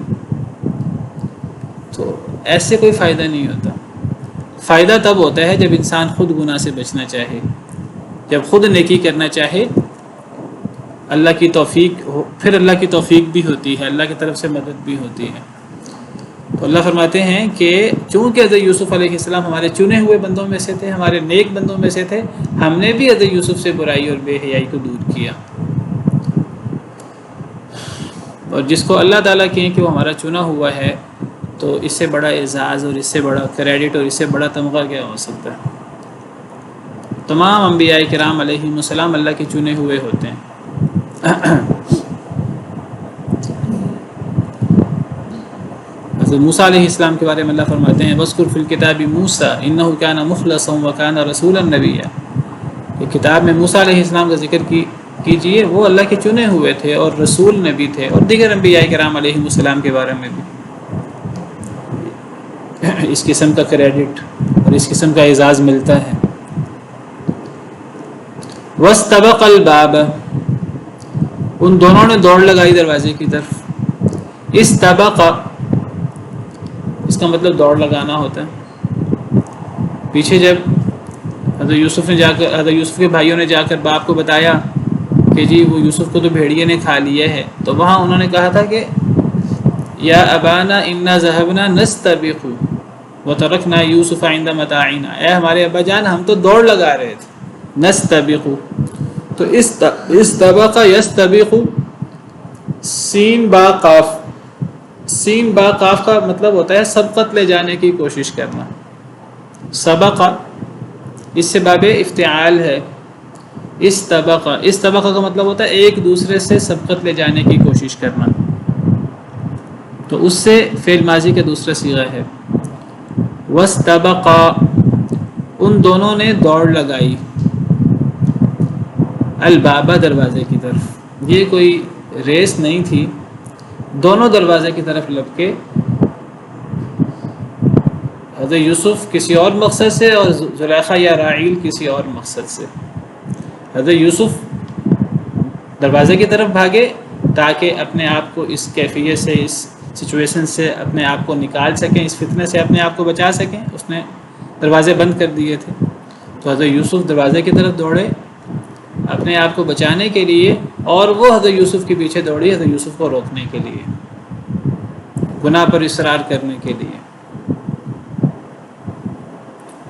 تو ایسے کوئی فائدہ نہیں ہوتا. فائدہ تب ہوتا ہے جب انسان خود گناہ سے بچنا چاہے، جب خود نیکی کرنا چاہے، اللہ کی توفیق ہو، پھر اللہ کی توفیق بھی ہوتی ہے، اللہ کی طرف سے مدد بھی ہوتی ہے. تو اللہ فرماتے ہیں کہ چونکہ حضرت یوسف علیہ السلام ہمارے چنے ہوئے بندوں میں سے تھے، ہمارے نیک بندوں میں سے تھے، ہم نے بھی حضرت یوسف سے برائی اور بے حیائی کو دور کیا. اور جس کو اللہ تعالیٰ کہیں کہ وہ ہمارا چنا ہوا ہے، تو اس سے بڑا اعزاز اور اس سے بڑا کریڈٹ اور اس سے بڑا تمغہ کیا ہو سکتا ہے؟ تمام انبیاء کرام علیہم السلام اللہ کے چنے ہوئے ہوتے ہیں. حضرت موسیٰ علیہ السلام کے بارے میں اللہ فرماتے ہیں وَاذْكُرْ فِي الْكِتَابِ مُوسَىٰ إِنَّهُ كَانَ مُخْلَصًا وَكَانَ رَسُولًا نَبِيًّا. کہ کتاب میں موسیٰ علیہ السلام کا ذکر کیجئے، وہ اللہ کے چنے ہوئے تھے اور رسول نبی تھے. اور دیگر انبیاء کرام علیہم السلام کے بارے میں بھی اس قسم کا کریڈٹ اور اس قسم کا اعزاز ملتا ہے. وَاسْتَبَقَ الْبَابَ، ان دونوں نے دوڑ لگائی دروازے کی طرف. استبق، اس کا مطلب دوڑ لگانا ہوتا ہے. پیچھے جب حضرت یوسف کے بھائیوں نے جا کر باپ کو بتایا کہ جی وہ یوسف کو تو بھیڑیے نے کھا لیا ہے، تو وہاں انہوں نے کہا تھا کہ یا ابانا انا ذهبنا نستبق، وَتَرَكْنَا يُوسُفَ عِنْدَ مَتَاعِنَا، اے ہمارے ابا جان ہم تو دوڑ لگا رہے تھے. نَسْتَبِقُ، تو استبق یستبق، سین با قاف، سین با قاف کا مطلب ہوتا ہے سبقت لے جانے کی کوشش کرنا. سبق اس سے باب افتعال ہے. استبق، استبق کا مطلب ہوتا ہے ایک دوسرے سے سبقت لے جانے کی کوشش کرنا. تو اس سے فعل ماضی کا دوسرا صیغہ ہے. واستبقا، ان دونوں نے دوڑ لگائی. البابا، دروازے کی طرف. یہ کوئی ریس نہیں تھی، دونوں دروازے کی طرف لپکے. حضرت یوسف کسی اور مقصد سے اور زلیخا یا راعیل کسی اور مقصد سے. حضرت یوسف دروازے کی طرف بھاگے تاکہ اپنے آپ کو اس کیفیت سے، اس سچویشن سے اپنے آپ کو نکال سکیں، اس فتنے سے اپنے آپ کو بچا سکیں. اس نے دروازے بند کر دیے تھے. تو حضرت یوسف دروازے کی طرف دوڑے اپنے آپ کو بچانے کے لیے، اور وہ حضرت یوسف کے پیچھے دوڑی حضرت یوسف کو روکنے کے لیے، گناہ پر اصرار کرنے کے لیے.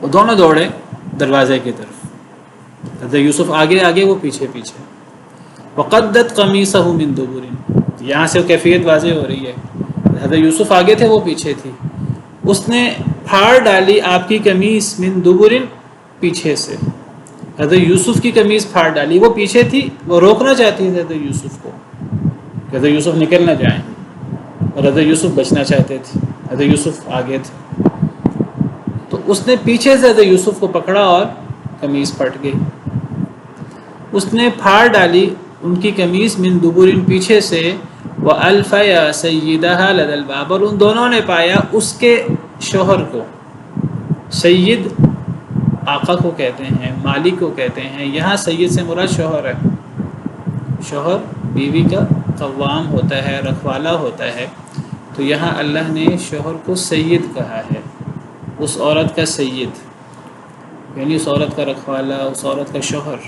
وہ دونوں دوڑے دروازے کی طرف، حضرت یوسف آگے آگے، وہ پیچھے پیچھے. وقدت قمیصہ من دبر، یہاں سے کیفیت واضح ہو رہی ہے. حضرت یوسف آگے تھے، وہ پیچھے تھی. اس نے پھاڑ ڈالی آپ کی قمیص من دبر، پیچھے سے. حضرت یوسف کی قمیص پھاڑ ڈالی، وہ پیچھے تھی، وہ روکنا چاہتی تھی حضرت یوسف کو کہ حضرت یوسف نکل نہ جائیں، اور حضرت یوسف بچنا چاہتے تھے. حضرت یوسف آگے تھے، تو اس نے پیچھے سے حضرت یوسف کو پکڑا اور قمیص پھٹ گئی. اس نے پھاڑ ڈالی ان کی قمیص من دبر، پیچھے سے. وَأَلْفَيَا سَيِّدَهَا لَدَى الْبَابِ، اور ان دونوں نے پایا اس کے شوہر کو. سید آقا کو کہتے ہیں، مالک کو کہتے ہیں. یہاں سید سے مراد شوہر ہے. شوہر بیوی کا قوام ہوتا ہے، رکھوالا ہوتا ہے. تو یہاں اللہ نے شوہر کو سید کہا ہے، اس عورت کا سید، یعنی اس عورت کا رکھوالا، اس عورت کا شوہر.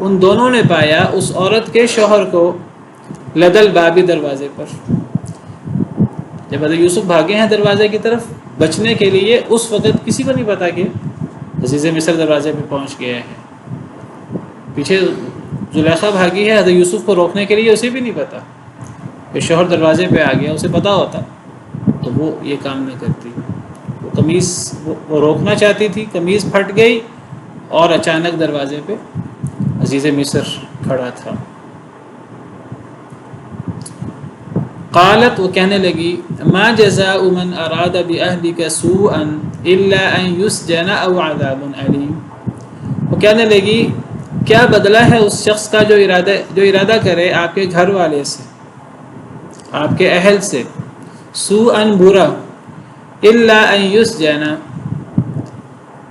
ان دونوں نے پایا اس عورت کے شوہر کو لدل بابی، دروازے پر. جب حضرت یوسف بھاگے ہیں دروازے کی طرف بچنے کے لیے، اس وقت کسی کو نہیں پتا کہ عزیز مصر دروازے پہ پہنچ گیا ہے. پیچھے زلیخا بھاگی ہے حضرت یوسف کو روکنے کے لیے، اسے بھی نہیں پتا کہ شوہر دروازے پہ آ گیا. اسے پتا ہوتا تو وہ یہ کام نہ کرتی. وہ قمیص وہ روکنا چاہتی تھی، قمیص پھٹ گئی، اور اچانک دروازے پہ عزیز مصر کھڑا تھا. قالت، وہ کہنے لگی، ما جزاء من اراد باهلك سوءا الا ان يسجن او عذاب الیم. وہ کہنے لگی کیا بدلہ ہے اس شخص کا جو ارادہ کرے آپ کے گھر والے سے، آپ کے اہل سے، سوءا برا، الا ان يسجن،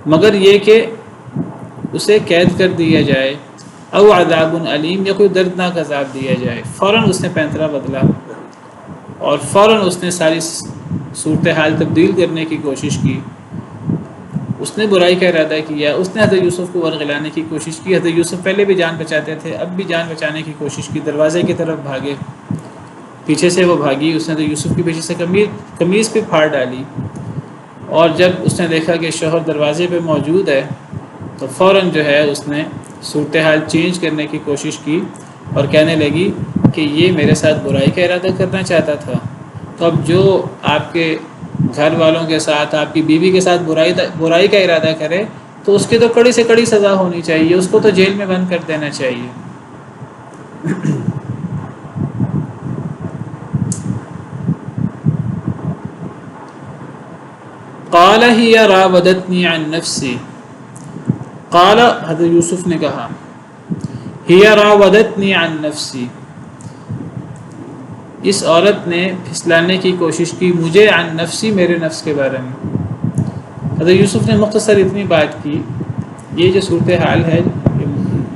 مگر یہ کہ اسے قید کر دیا جائے، او عذاب علیم، یا کوئی دردناک عذاب دیا جائے. فوراً اس نے پینترا بدلا اور فوراً اس نے ساری صورتحال تبدیل کرنے کی کوشش کی. اس نے برائی کا ارادہ کیا، اس نے حضرت یوسف کو ورغلانے کی کوشش کی. حضرت یوسف پہلے بھی جان بچاتے تھے، اب بھی جان بچانے کی کوشش کی. دروازے کی طرف بھاگے، پیچھے سے وہ بھاگی. اس نے حضرت یوسف کی پیچھے سے قمیض پہ پھاڑ ڈالی، اور جب اس نے دیکھا کہ شوہر دروازے پہ موجود ہے تو فوراً جو ہے اس نے صورتحال چینج کرنے کی کوشش کی اور کہنے لگی کہ یہ میرے ساتھ برائی کا ارادہ کرنا چاہتا تھا. تو اب جو آپ کے گھر والوں کے ساتھ، آپ کی بیوی کے ساتھ برائی کا ارادہ کرے تو اس کی تو کڑی سے کڑی سزا ہونی چاہیے، اس کو تو جیل میں بند کر دینا چاہیے. قال ہی راودتنی عن نفسی، قال حضرت یوسف نے کہا، ہی راودتنی عن نفسی، اس عورت نے پھسلانے کی کوشش کی مجھے، عن نفسی، میرے نفس کے بارے میں. حضرت یوسف نے مختصر اتنی بات کی. یہ جو صورتحال ہے،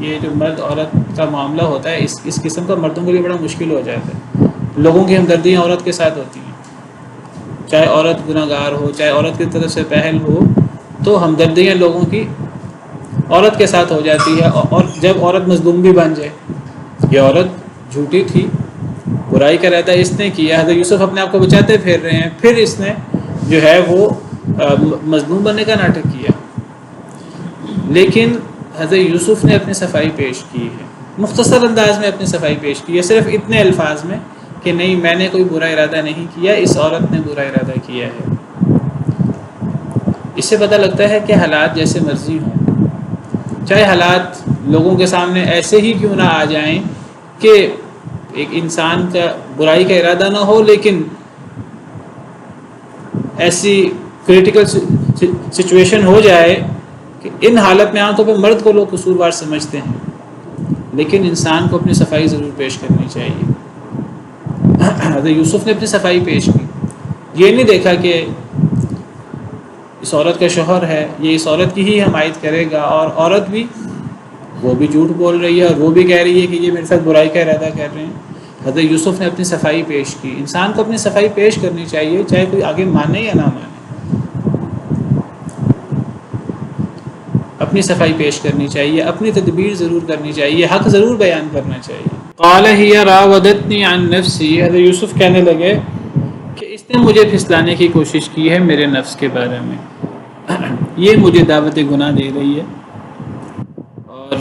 یہ جو مرد عورت کا معاملہ ہوتا ہے، اس قسم کا مردوں کے لیے بڑا مشکل ہو جاتا ہے. لوگوں کی ہمدردیاں عورت کے ساتھ ہوتی ہیں، چاہے عورت گناہ گار ہو، چاہے عورت کی طرف سے پہل ہو، تو ہمدردیاں لوگوں کی عورت کے ساتھ ہو جاتی ہے. اور جب عورت مظلوم بھی بن جائے، یہ عورت جھوٹی تھی، برائی کا ارادہ اس نے کیا، حضرت یوسف اپنے آپ کو بچاتے پھر رہے ہیں، پھر اس نے جو ہے وہ مظلوم بننے کا ناٹک کیا، لیکن حضرت یوسف نے اپنی صفائی پیش کی ہے، مختصر انداز میں اپنی صفائی پیش کی ہے، صرف اتنے الفاظ میں کہ نہیں میں نے کوئی برا ارادہ نہیں کیا، اس عورت نے برا ارادہ کیا ہے۔ اس سے پتہ لگتا ہے کہ حالات جیسے مرضی ہوں، چاہے حالات لوگوں کے سامنے ایسے ہی کیوں نہ آ جائیں کہ ایک انسان کا برائی کا ارادہ نہ ہو، لیکن ایسی کریٹیکل سچویشن ہو جائے کہ ان حالت میں عام طور پہ مرد کو لوگ قصوروار سمجھتے ہیں، لیکن انسان کو اپنی صفائی ضرور پیش کرنی چاہیے۔ حضرت یوسف نے اپنی صفائی پیش کی، یہ نہیں دیکھا کہ اس عورت کا شوہر ہے، یہ اس عورت کی ہی حمایت کرے گا، اور عورت بھی وہ بھی جھوٹ بول رہی ہے اور وہ بھی کہہ رہی ہے کہ یہ میرے ساتھ برائی کا ارادہ کر رہے ہیں۔ حضرت یوسف نے اپنی صفائی پیش کی۔ انسان کو اپنی صفائی پیش کرنی چاہیے، چاہے کوئی آگے مانے یا نہ مانے، اپنی صفائی پیش کرنی چاہیے، اپنی تدبیر ضرور کرنی چاہیے، حق ضرور بیان کرنا چاہیے۔ قال ہی راودتنی عن نفسی، حضرت یوسف کہنے لگے کہ اس نے مجھے پھسلانے کی کوشش کی ہے میرے نفس کے بارے میں، یہ مجھے دعوت گناہ دے رہی ہے، اور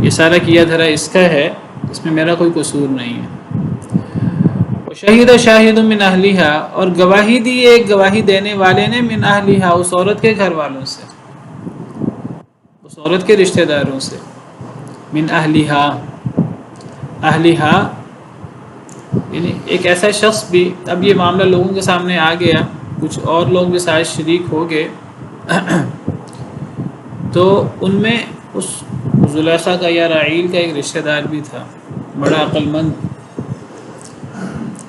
یہ سارا کیا دھرا اس کا ہے، اس میں میرا کوئی قصور نہیں ہے۔ شہید شاہد من اہلیہا، اور گواہی دی ایک گواہی دینے والے نے، من اہلیہا اس عورت کے گھر والوں سے، اس عورت کے رشتہ داروں سے، من اہلیہا، اہلیہا یعنی ایک ایسا شخص بھی، اب یہ معاملہ لوگوں کے سامنے آ گیا، کچھ اور لوگ بھی ساتھ شریک ہو گئے، تو ان میں اس زلیخا کا یا راعیل کا ایک رشتہ دار بھی تھا، بڑا عقل مند،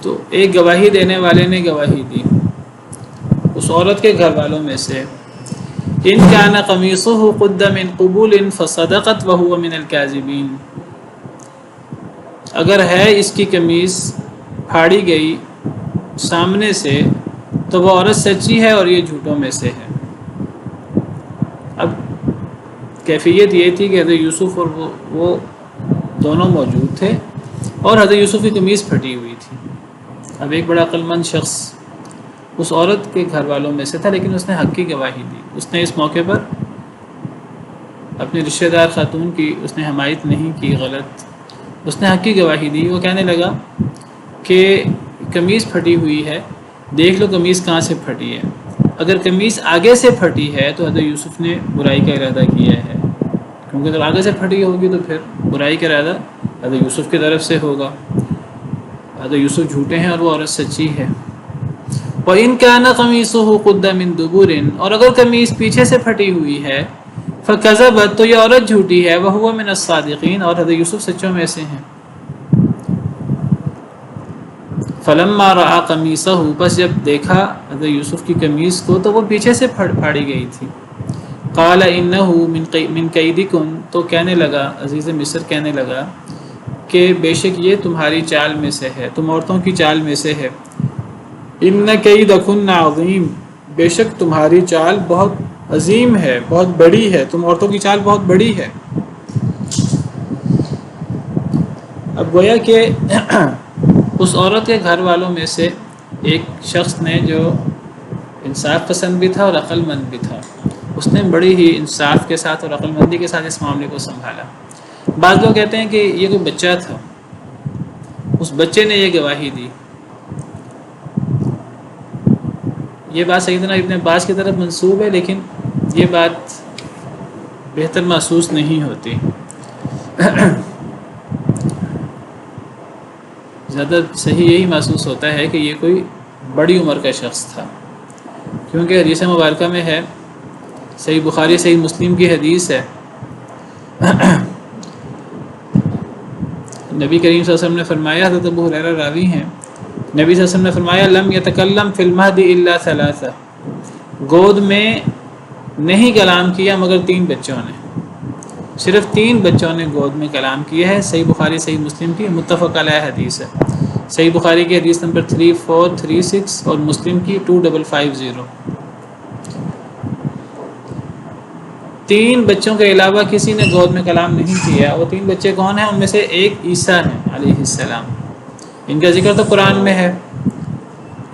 تو ایک گواہی دینے والے نے گواہی دی اس عورت کے گھر والوں میں سے، ان کان قمیصہ قد من قبول فصدقت وهو من الكاذبین، اگر ہے اس کی قمیص پھاڑی گئی سامنے سے تو وہ عورت سچی ہے اور یہ جھوٹوں میں سے ہے۔ اب کیفیت یہ تھی کہ حضرت یوسف اور وہ دونوں موجود تھے، اور حضرت یوسف کی قمیص پھٹی ہوئی تھی۔ اب ایک بڑا عقل مند شخص اس عورت کے گھر والوں میں سے تھا، لیکن اس نے حق کی گواہی دی، اس نے اس موقع پر اپنی رشتہ دار خاتون کی اس نے حمایت نہیں کی غلط، اس نے حق کی گواہی دی۔ وہ کہنے لگا کہ قمیص پھٹی ہوئی ہے، دیکھ لو قمیص کہاں سے پھٹی ہے، اگر قمیص آگے سے پھٹی ہے تو حضرت یوسف نے برائی کا ارادہ کیا ہے، کیونکہ جب آگے سے پھٹی ہوگی تو پھر برائی کا ارادہ حضرت یوسف کی طرف سے ہوگا، حضرت یوسف جھوٹے ہیں اور وہ عورت سچی ہے۔ وَإِن كَانَ قَمِيصُهُ قُدَّ مِن دُبُرٍ، اور اگر قمیص پیچھے سے پھٹی ہوئی ہے، فَكَذَبَتْ، تو یہ عورت جھوٹی ہے، وَهُوَ مِنَ الصَّادِقِينَ، اور حضرت یوسف سچوں میں سے ہیں۔ فَلَمَّا رَأَى قَمِيصَهُ، بس جب دیکھا حضرت یوسف کی قمیص کو تو وہ پیچھے سے پھاڑی گئی تھی، قَالَ إِنَّهُ مِن كَيْدِكُمْ، تو کہنے لگا، عزیز مصر کہنے لگا کہ بے شک یہ تمہاری چال میں سے ہے، تم عورتوں کی چال میں سے ہے، ان کیدکن عظیم، بے شک تمہاری چال بہت عظیم ہے، بہت بڑی ہے، تم عورتوں کی چال بہت بڑی ہے۔ اب گویا کہ اس عورت کے گھر والوں میں سے ایک شخص نے جو انصاف پسند بھی تھا اور عقل مند بھی تھا، اس نے بڑی ہی انصاف کے ساتھ اور عقل مندی کے ساتھ اس معاملے کو سنبھالا۔ بعض لوگ کہتے ہیں کہ یہ کوئی بچہ تھا، اس بچے نے یہ گواہی دی، یہ بات سیدنا ابن عباس کی طرف منسوب ہے، لیکن یہ بات بہتر محسوس نہیں ہوتی، زیادہ صحیح یہی محسوس ہوتا ہے کہ یہ کوئی بڑی عمر کا شخص تھا، کیونکہ حدیث مبارکہ میں ہے، صحیح بخاری صحیح مسلم کی حدیث ہے، نبی کریم صلی اللہ علیہ وسلم نے فرمایا، حضرت ابو ہریرہ راوی ہیں، نبی صلی اللہ علیہ وسلم نے فرمایا، لم یتکلم فی المہد الا ثلاثہ، گود میں نہیں کلام کیا مگر 3 بچوں نے، صرف 3 بچوں نے گود میں کلام کیا ہے۔ صحیح بخاری صحیح مسلم کی متفق علیہ حدیث ہے، صحیح بخاری کی حدیث نمبر 3436 اور مسلم کی 2550۔ 3 بچوں کے علاوہ کسی نے گود میں کلام نہیں کیا۔ وہ 3 بچے کون ہیں؟ ان میں سے ایک عیسیٰ ہیں علیہ السلام، ان کا ذکر تو قرآن میں ہے،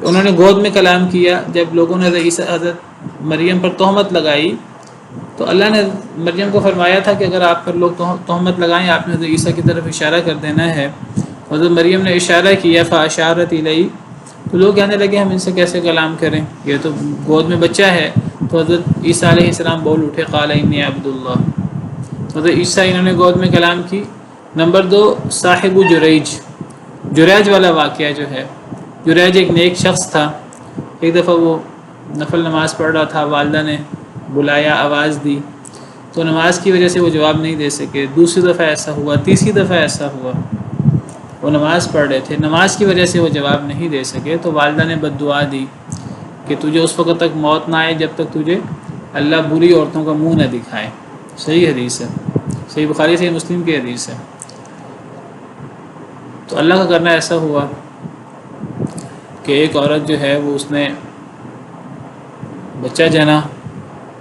انہوں نے گود میں کلام کیا. جب لوگوں نے حضرت مریم پر تہمت لگائی تو اللہ نے مریم کو فرمایا تھا کہ اگر آپ پر لوگ تہمت لگائیں آپ نے حضرت عیسیٰ کی طرف اشارہ کر دینا ہے. حضرت مریم نے اشارہ کیا فاشارت الیہ، تو لوگ کہنے لگے ہم ان سے کیسے کلام کریں، یہ تو گود میں بچہ ہے. تو حضرت عیسیٰ علیہ السلام بول اٹھے قال انی عبد اللہ. حضرت عیسیٰ انہوں نے گود میں کلام کی. نمبر 2 صاحب جریج والا واقعہ جو ہے. جریج ایک نیک شخص تھا. ایک دفعہ وہ نفل نماز پڑھ رہا تھا، والدہ نے بلایا، آواز دی تو نماز کی وجہ سے وہ جواب نہیں دے سکے. دوسری دفعہ ایسا ہوا، تیسری دفعہ ایسا ہوا، وہ نماز پڑھ رہے تھے، نماز کی وجہ سے وہ جواب نہیں دے سکے. تو والدہ نے بد دعا دی کہ تجھے اس وقت تک موت نہ آئے جب تک تجھے اللہ بری عورتوں کا منہ نہ دکھائے. صحیح حدیث ہے، صحیح بخاری صحیح مسلم کی حدیث ہے. تو اللہ کا کرنا ایسا ہوا کہ ایک عورت جو ہے وہ اس نے بچہ جنا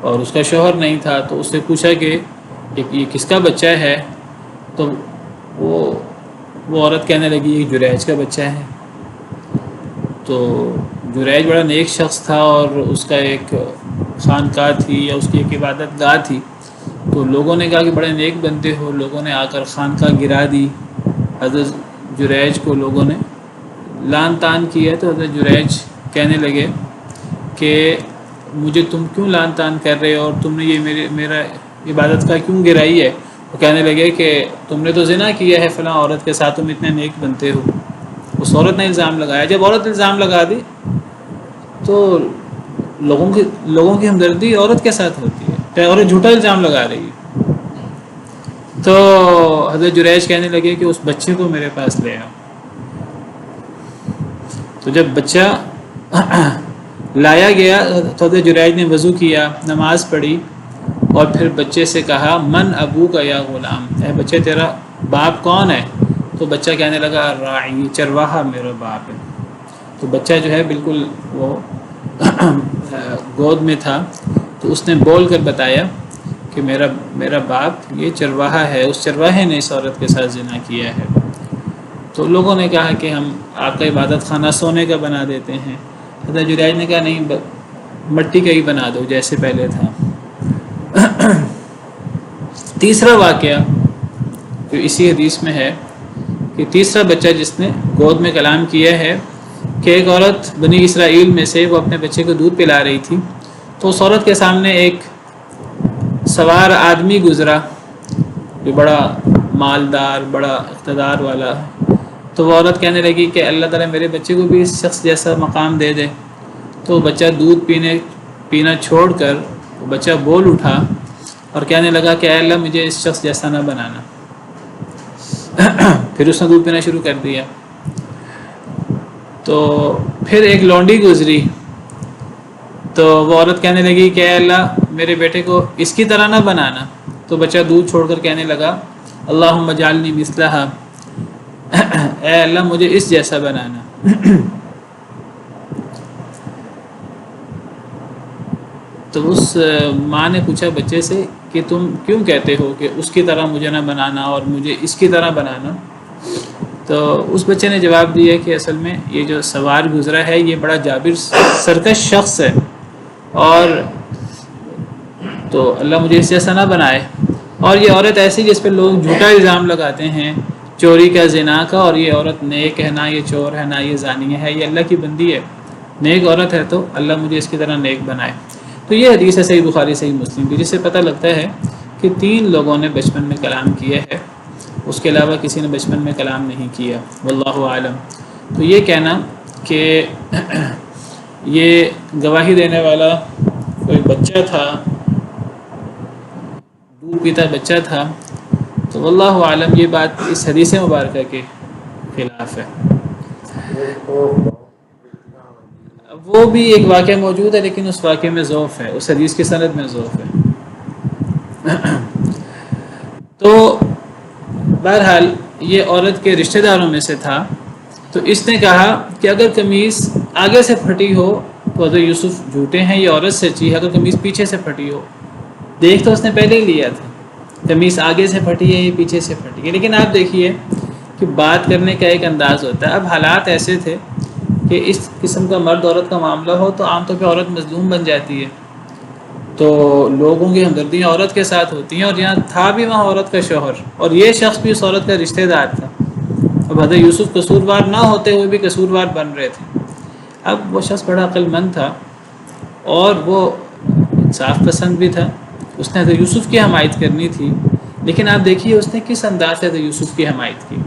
اور اس کا شوہر نہیں تھا. تو اس سے پوچھا کہ یہ کس کا بچہ ہے؟ تو وہ عورت کہنے لگی یہ جریج کا بچہ ہے. تو جریج بڑا نیک شخص تھا اور اس کا ایک خانقاہ تھی یا اس کی ایک عبادت گاہ تھی. تو لوگوں نے کہا کہ بڑے نیک بندے ہو. لوگوں نے آ کر خانقاہ گرا دی. حضرت جریج کو لوگوں نے لان تان کیا. تو حضرت جریج کہنے لگے کہ مجھے تم کیوں لان تان کر رہے ہو اور تم نے یہ میرا عبادت کا کیوں گرائی ہے؟ وہ کہنے لگے کہ تم نے تو زنا کیا ہے فلاں عورت کے ساتھ، تم اتنے نیک بنتے ہو. اس عورت نے الزام لگایا. جب عورت الزام لگا دی تو لوگوں کی ہمدردی عورت کے ساتھ ہوتی ہے. عورت جھوٹا الزام لگا رہی ہے. تو حضرت جریج کہنے لگے کہ اس بچے کو میرے پاس لے آؤ. تو جب بچہ لایا گیا تو حضرت جریج نے وضو کیا، نماز پڑھی اور پھر بچے سے کہا من ابو کا یا غلام، اے بچے تیرا باپ کون ہے؟ تو بچہ کہنے لگا راعی، چرواہا میرا باپ ہے. تو بچہ جو ہے بالکل وہ گود میں تھا. تو اس نے بول کر بتایا کہ میرا باپ یہ چرواہا ہے، اس چرواہے نے اس عورت کے ساتھ زنا کیا ہے. تو لوگوں نے کہا کہ ہم آپ کا عبادت خانہ سونے کا بنا دیتے ہیں. حضرت جریج نے کہا نہیں، مٹی کا ہی بنا دو جیسے پہلے تھا. تیسرا واقعہ جو اسی حدیث میں ہے کہ تیسرا بچہ جس نے گود میں کلام کیا ہے کہ ایک عورت بنی اسرائیل میں سے وہ اپنے بچے کو دودھ پلا رہی تھی. تو اس عورت کے سامنے ایک سوار آدمی گزرا جو بڑا مالدار، بڑا اقتدار والا. تو وہ عورت کہنے لگی کہ اللہ تعالیٰ میرے بچے کو بھی اس شخص جیسا مقام دے دے. تو بچہ دودھ پینا چھوڑ کر وہ بچہ بول اٹھا اور کہنے لگا کہ اے اللہ مجھے اس شخص جیسا نہ بنانا. پھر اس نے دودھ پینا شروع کر دیا. تو پھر ایک لونڈی گزری تو وہ عورت کہنے لگی کہ اے اللہ میرے بیٹے کو اس کی طرح نہ بنانا. تو بچہ دودھ چھوڑ کر کہنے لگا اللہم اجعلنی مثلہا، اے اللہ مجھے اس جیسا بنانا. تو اس ماں نے پوچھا بچے سے کہ تم کیوں کہتے ہو کہ اس کی طرح مجھے نہ بنانا اور مجھے اس کی طرح بنانا؟ تو اس بچے نے جواب دیا کہ اصل میں یہ جو سوار گزرا ہے یہ بڑا جابر سرکش شخص ہے اور تو اللہ مجھے اس جیسا نہ بنائے. اور یہ عورت ایسی جس پہ لوگ جھوٹا الزام لگاتے ہیں چوری کا، زنا کا، اور یہ عورت نیک ہے، نہ یہ چور ہے، نہ یہ زانی ہے، یہ اللہ کی بندی ہے، نیک عورت ہے، تو اللہ مجھے اس کی طرح نیک بنائے. تو یہ حدیث ہے صحیح بخاری صحیح مسلم کی، جس سے پتہ لگتا ہے کہ 3 لوگوں نے بچپن میں کلام کیا ہے، اس کے علاوہ کسی نے بچپن میں کلام نہیں کیا، واللہ عالم. تو یہ کہنا کہ یہ گواہی دینے والا کوئی بچہ تھا، دودھ پیتا بچہ تھا، تو واللہ عالم یہ بات اس حدیث مبارکہ کے خلاف ہے. وہ بھی ایک واقعہ موجود ہے لیکن اس واقعے میں ضعف ہے، اس حدیث کی سند میں ضعف ہے. تو بہرحال یہ عورت کے رشتہ داروں میں سے تھا. تو اس نے کہا کہ اگر قمیص آگے سے پھٹی ہو تو حضرت یوسف جھوٹے ہیں، یہ عورت سچی ہے. اگر قمیص پیچھے سے پھٹی ہو، دیکھ تو اس نے پہلے ہی لیا تھا قمیص آگے سے پھٹی ہے یہ پیچھے سے پھٹی ہے. لیکن آپ دیکھیے کہ بات کرنے کا ایک انداز ہوتا ہے. اب حالات ایسے تھے کہ اس قسم کا مرد عورت کا معاملہ ہو تو عام طور پہ عورت مظلوم بن جاتی ہے، تو لوگوں کی ہمدردیاں عورت کے ساتھ ہوتی ہیں، اور یہاں تھا بھی وہاں عورت کا شوہر، اور یہ شخص بھی اس عورت کا رشتہ دار تھا۔ اب حضرت یوسف قصوروار نہ ہوتے ہوئے بھی قصوروار بن رہے تھے۔ اب وہ شخص بڑا عقل مند تھا اور وہ انصاف پسند بھی تھا، اس نے حضرت یوسف کی حمایت کرنی تھی، لیکن آپ دیکھیے اس نے کس انداز سے حضرت یوسف کی حمایت کی۔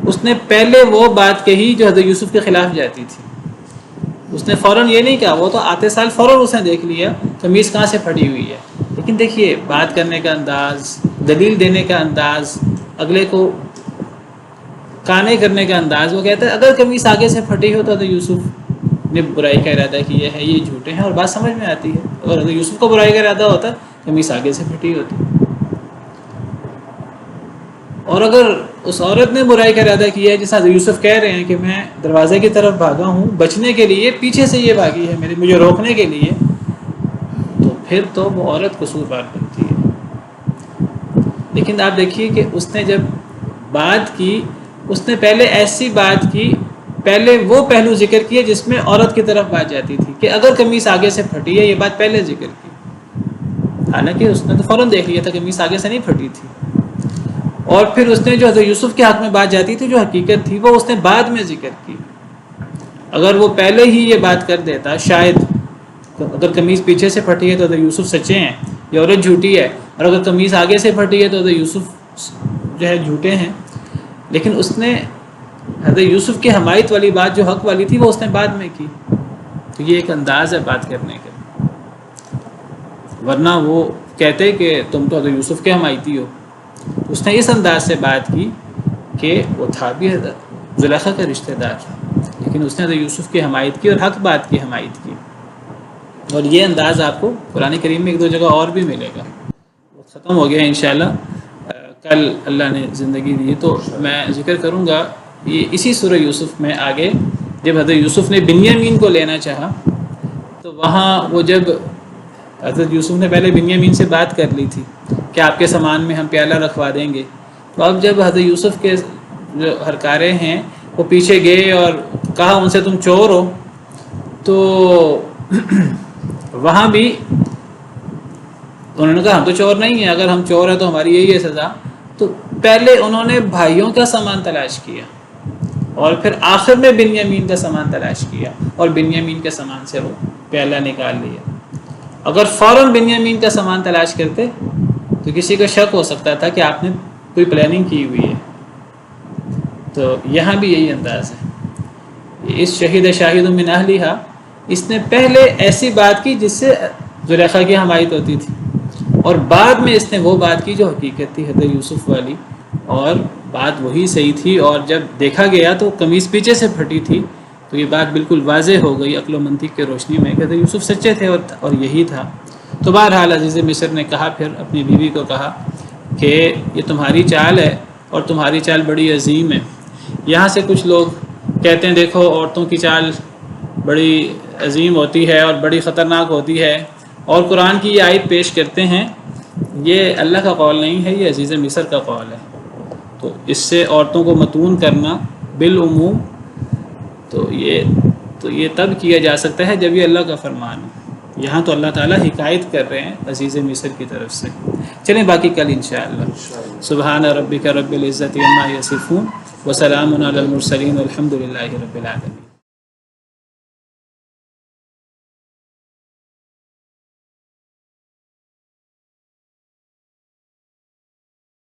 اس نے پہلے وہ بات کہی جو حضرت یوسف کے خلاف جاتی تھی، اس نے فوراً یہ نہیں کہا، وہ تو آتے سال فوراً اس نے دیکھ لیا قمیص کہاں سے پھٹی ہوئی ہے، لیکن دیکھیے بات کرنے کا انداز، دلیل دینے کا انداز، اگلے کو قانع کرنے کا انداز۔ وہ کہتا ہے اگر قمیص آگے سے پھٹی ہو تو حضرت یوسف نے برائی کا ارادہ کیا ہے، یہ جھوٹے ہیں، اور بات سمجھ میں آتی ہے۔ اگر حضرت یوسف کو برائی کا ارادہ ہوتا قمیص آگے سے پھٹی ہوتی، اور اگر اس عورت نے برائی کا ارادہ کیا ہے، جس حضرت یوسف کہہ رہے ہیں کہ میں دروازے کی طرف بھاگا ہوں بچنے کے لیے، پیچھے سے یہ بھاگی ہے مجھے روکنے کے لیے، تو پھر تو وہ عورت قصوروار بنتی ہے۔ لیکن آپ دیکھیے کہ اس نے جب بات کی، اس نے پہلے ایسی بات کی، پہلے وہ پہلو ذکر کیا جس میں عورت کی طرف بات جاتی تھی کہ اگر قمیص آگے سے پھٹی ہے، یہ بات پہلے ذکر کی، حالانکہ اس نے تو فوراً دیکھ لیا تھا قمیص آگے سے نہیں پھٹی تھی۔ اور پھر اس نے جو حضرت یوسف کے حق میں بات جاتی تھی جو حقیقت تھی، وہ اس نے بعد میں ذکر کی۔ اگر وہ پہلے ہی یہ بات کر دیتا، شاید اگر قمیص پیچھے سے پھٹی ہے تو حضرت یوسف سچے ہیں، یہ عورت جھوٹی ہے، اور اگر قمیص آگے سے پھٹی ہے تو حضرت یوسف جو ہے جھوٹے ہیں، لیکن اس نے حضرت یوسف کی حمایت والی بات جو حق والی تھی وہ اس نے بعد میں کی۔ تو یہ ایک انداز ہے بات کرنے کا، ورنہ وہ کہتے کہ تم تو حضرت یوسف کے حمایتی ہو۔ اس نے اس انداز سے بات کی کہ وہ تھا بھی حضرت زلیخا کا رشتہ دار، لیکن اس نے حضرت یوسف کی حمایت کی اور حق بات کی حمایت کی۔ اور یہ انداز آپ کو قرآن کریم میں ایک دو جگہ اور بھی ملے گا۔ وہ ختم ہو گیا انشاءاللہ، کل اللہ نے زندگی دی تو میں ذکر کروں گا یہ اسی سورہ یوسف میں آگے، جب حضرت یوسف نے بنیامین کو لینا چاہا تو وہاں وہ جب حضرت یوسف نے پہلے بنیامین سے بات کر لی تھی کہ آپ کے سامان میں ہم پیالہ رکھوا دیں گے، تو اب جب حضرت یوسف کے جو ہرکارے ہیں وہ پیچھے گئے اور کہا ان سے تم چور ہو، تو وہاں بھی انہوں نے کہا ہم تو چور نہیں ہیں، اگر ہم چور ہیں تو ہماری یہی ہے سزا۔ تو پہلے انہوں نے بھائیوں کا سامان تلاش کیا اور پھر آخر میں بنیامین کا سامان تلاش کیا، اور بنیامین کے سامان سے وہ پیالہ نکال لیا۔ اگر فوراً بنیامین کا سامان تلاش کرتے تو کسی کو شک ہو سکتا تھا کہ آپ نے کوئی پلاننگ کی ہوئی ہے۔ تو یہاں بھی یہی انداز ہے، اس شہید شاہد من اہلھا، اس نے پہلے ایسی بات کی جس سے زلیخا کی حمایت ہوتی تھی، اور بعد میں اس نے وہ بات کی جو حقیقت تھی حضرت یوسف والی، اور بات وہی صحیح تھی، اور جب دیکھا گیا تو قمیص پیچھے سے پھٹی تھی، تو یہ بات بالکل واضح ہو گئی عقل و منطق کے روشنی میں کہ حضرت یوسف سچے تھے اور یہی تھا۔ تو بہرحال عزیز مصر نے کہا، پھر اپنی بیوی کو کہا کہ یہ تمہاری چال ہے اور تمہاری چال بڑی عظیم ہے۔ یہاں سے کچھ لوگ کہتے ہیں دیکھو عورتوں کی چال بڑی عظیم ہوتی ہے اور بڑی خطرناک ہوتی ہے، اور قرآن کی یہ آیت پیش کرتے ہیں، یہ اللہ کا قول نہیں ہے، یہ عزیز مصر کا قول ہے۔ تو اس سے عورتوں کو متون کرنا بالعموم تو یہ تب کیا جا سکتا ہے جب یہ اللہ کا فرمان ہو۔ یہاں تو اللہ تعالیٰ حکایت کر رہے ہیں عزیز مصر کی طرف سے۔ چلیں باقی کل انشاءاللہ۔ سبحان ربک رب العزت عما یصفون وسلام علی المرسلین والحمد للہ رب العالمین۔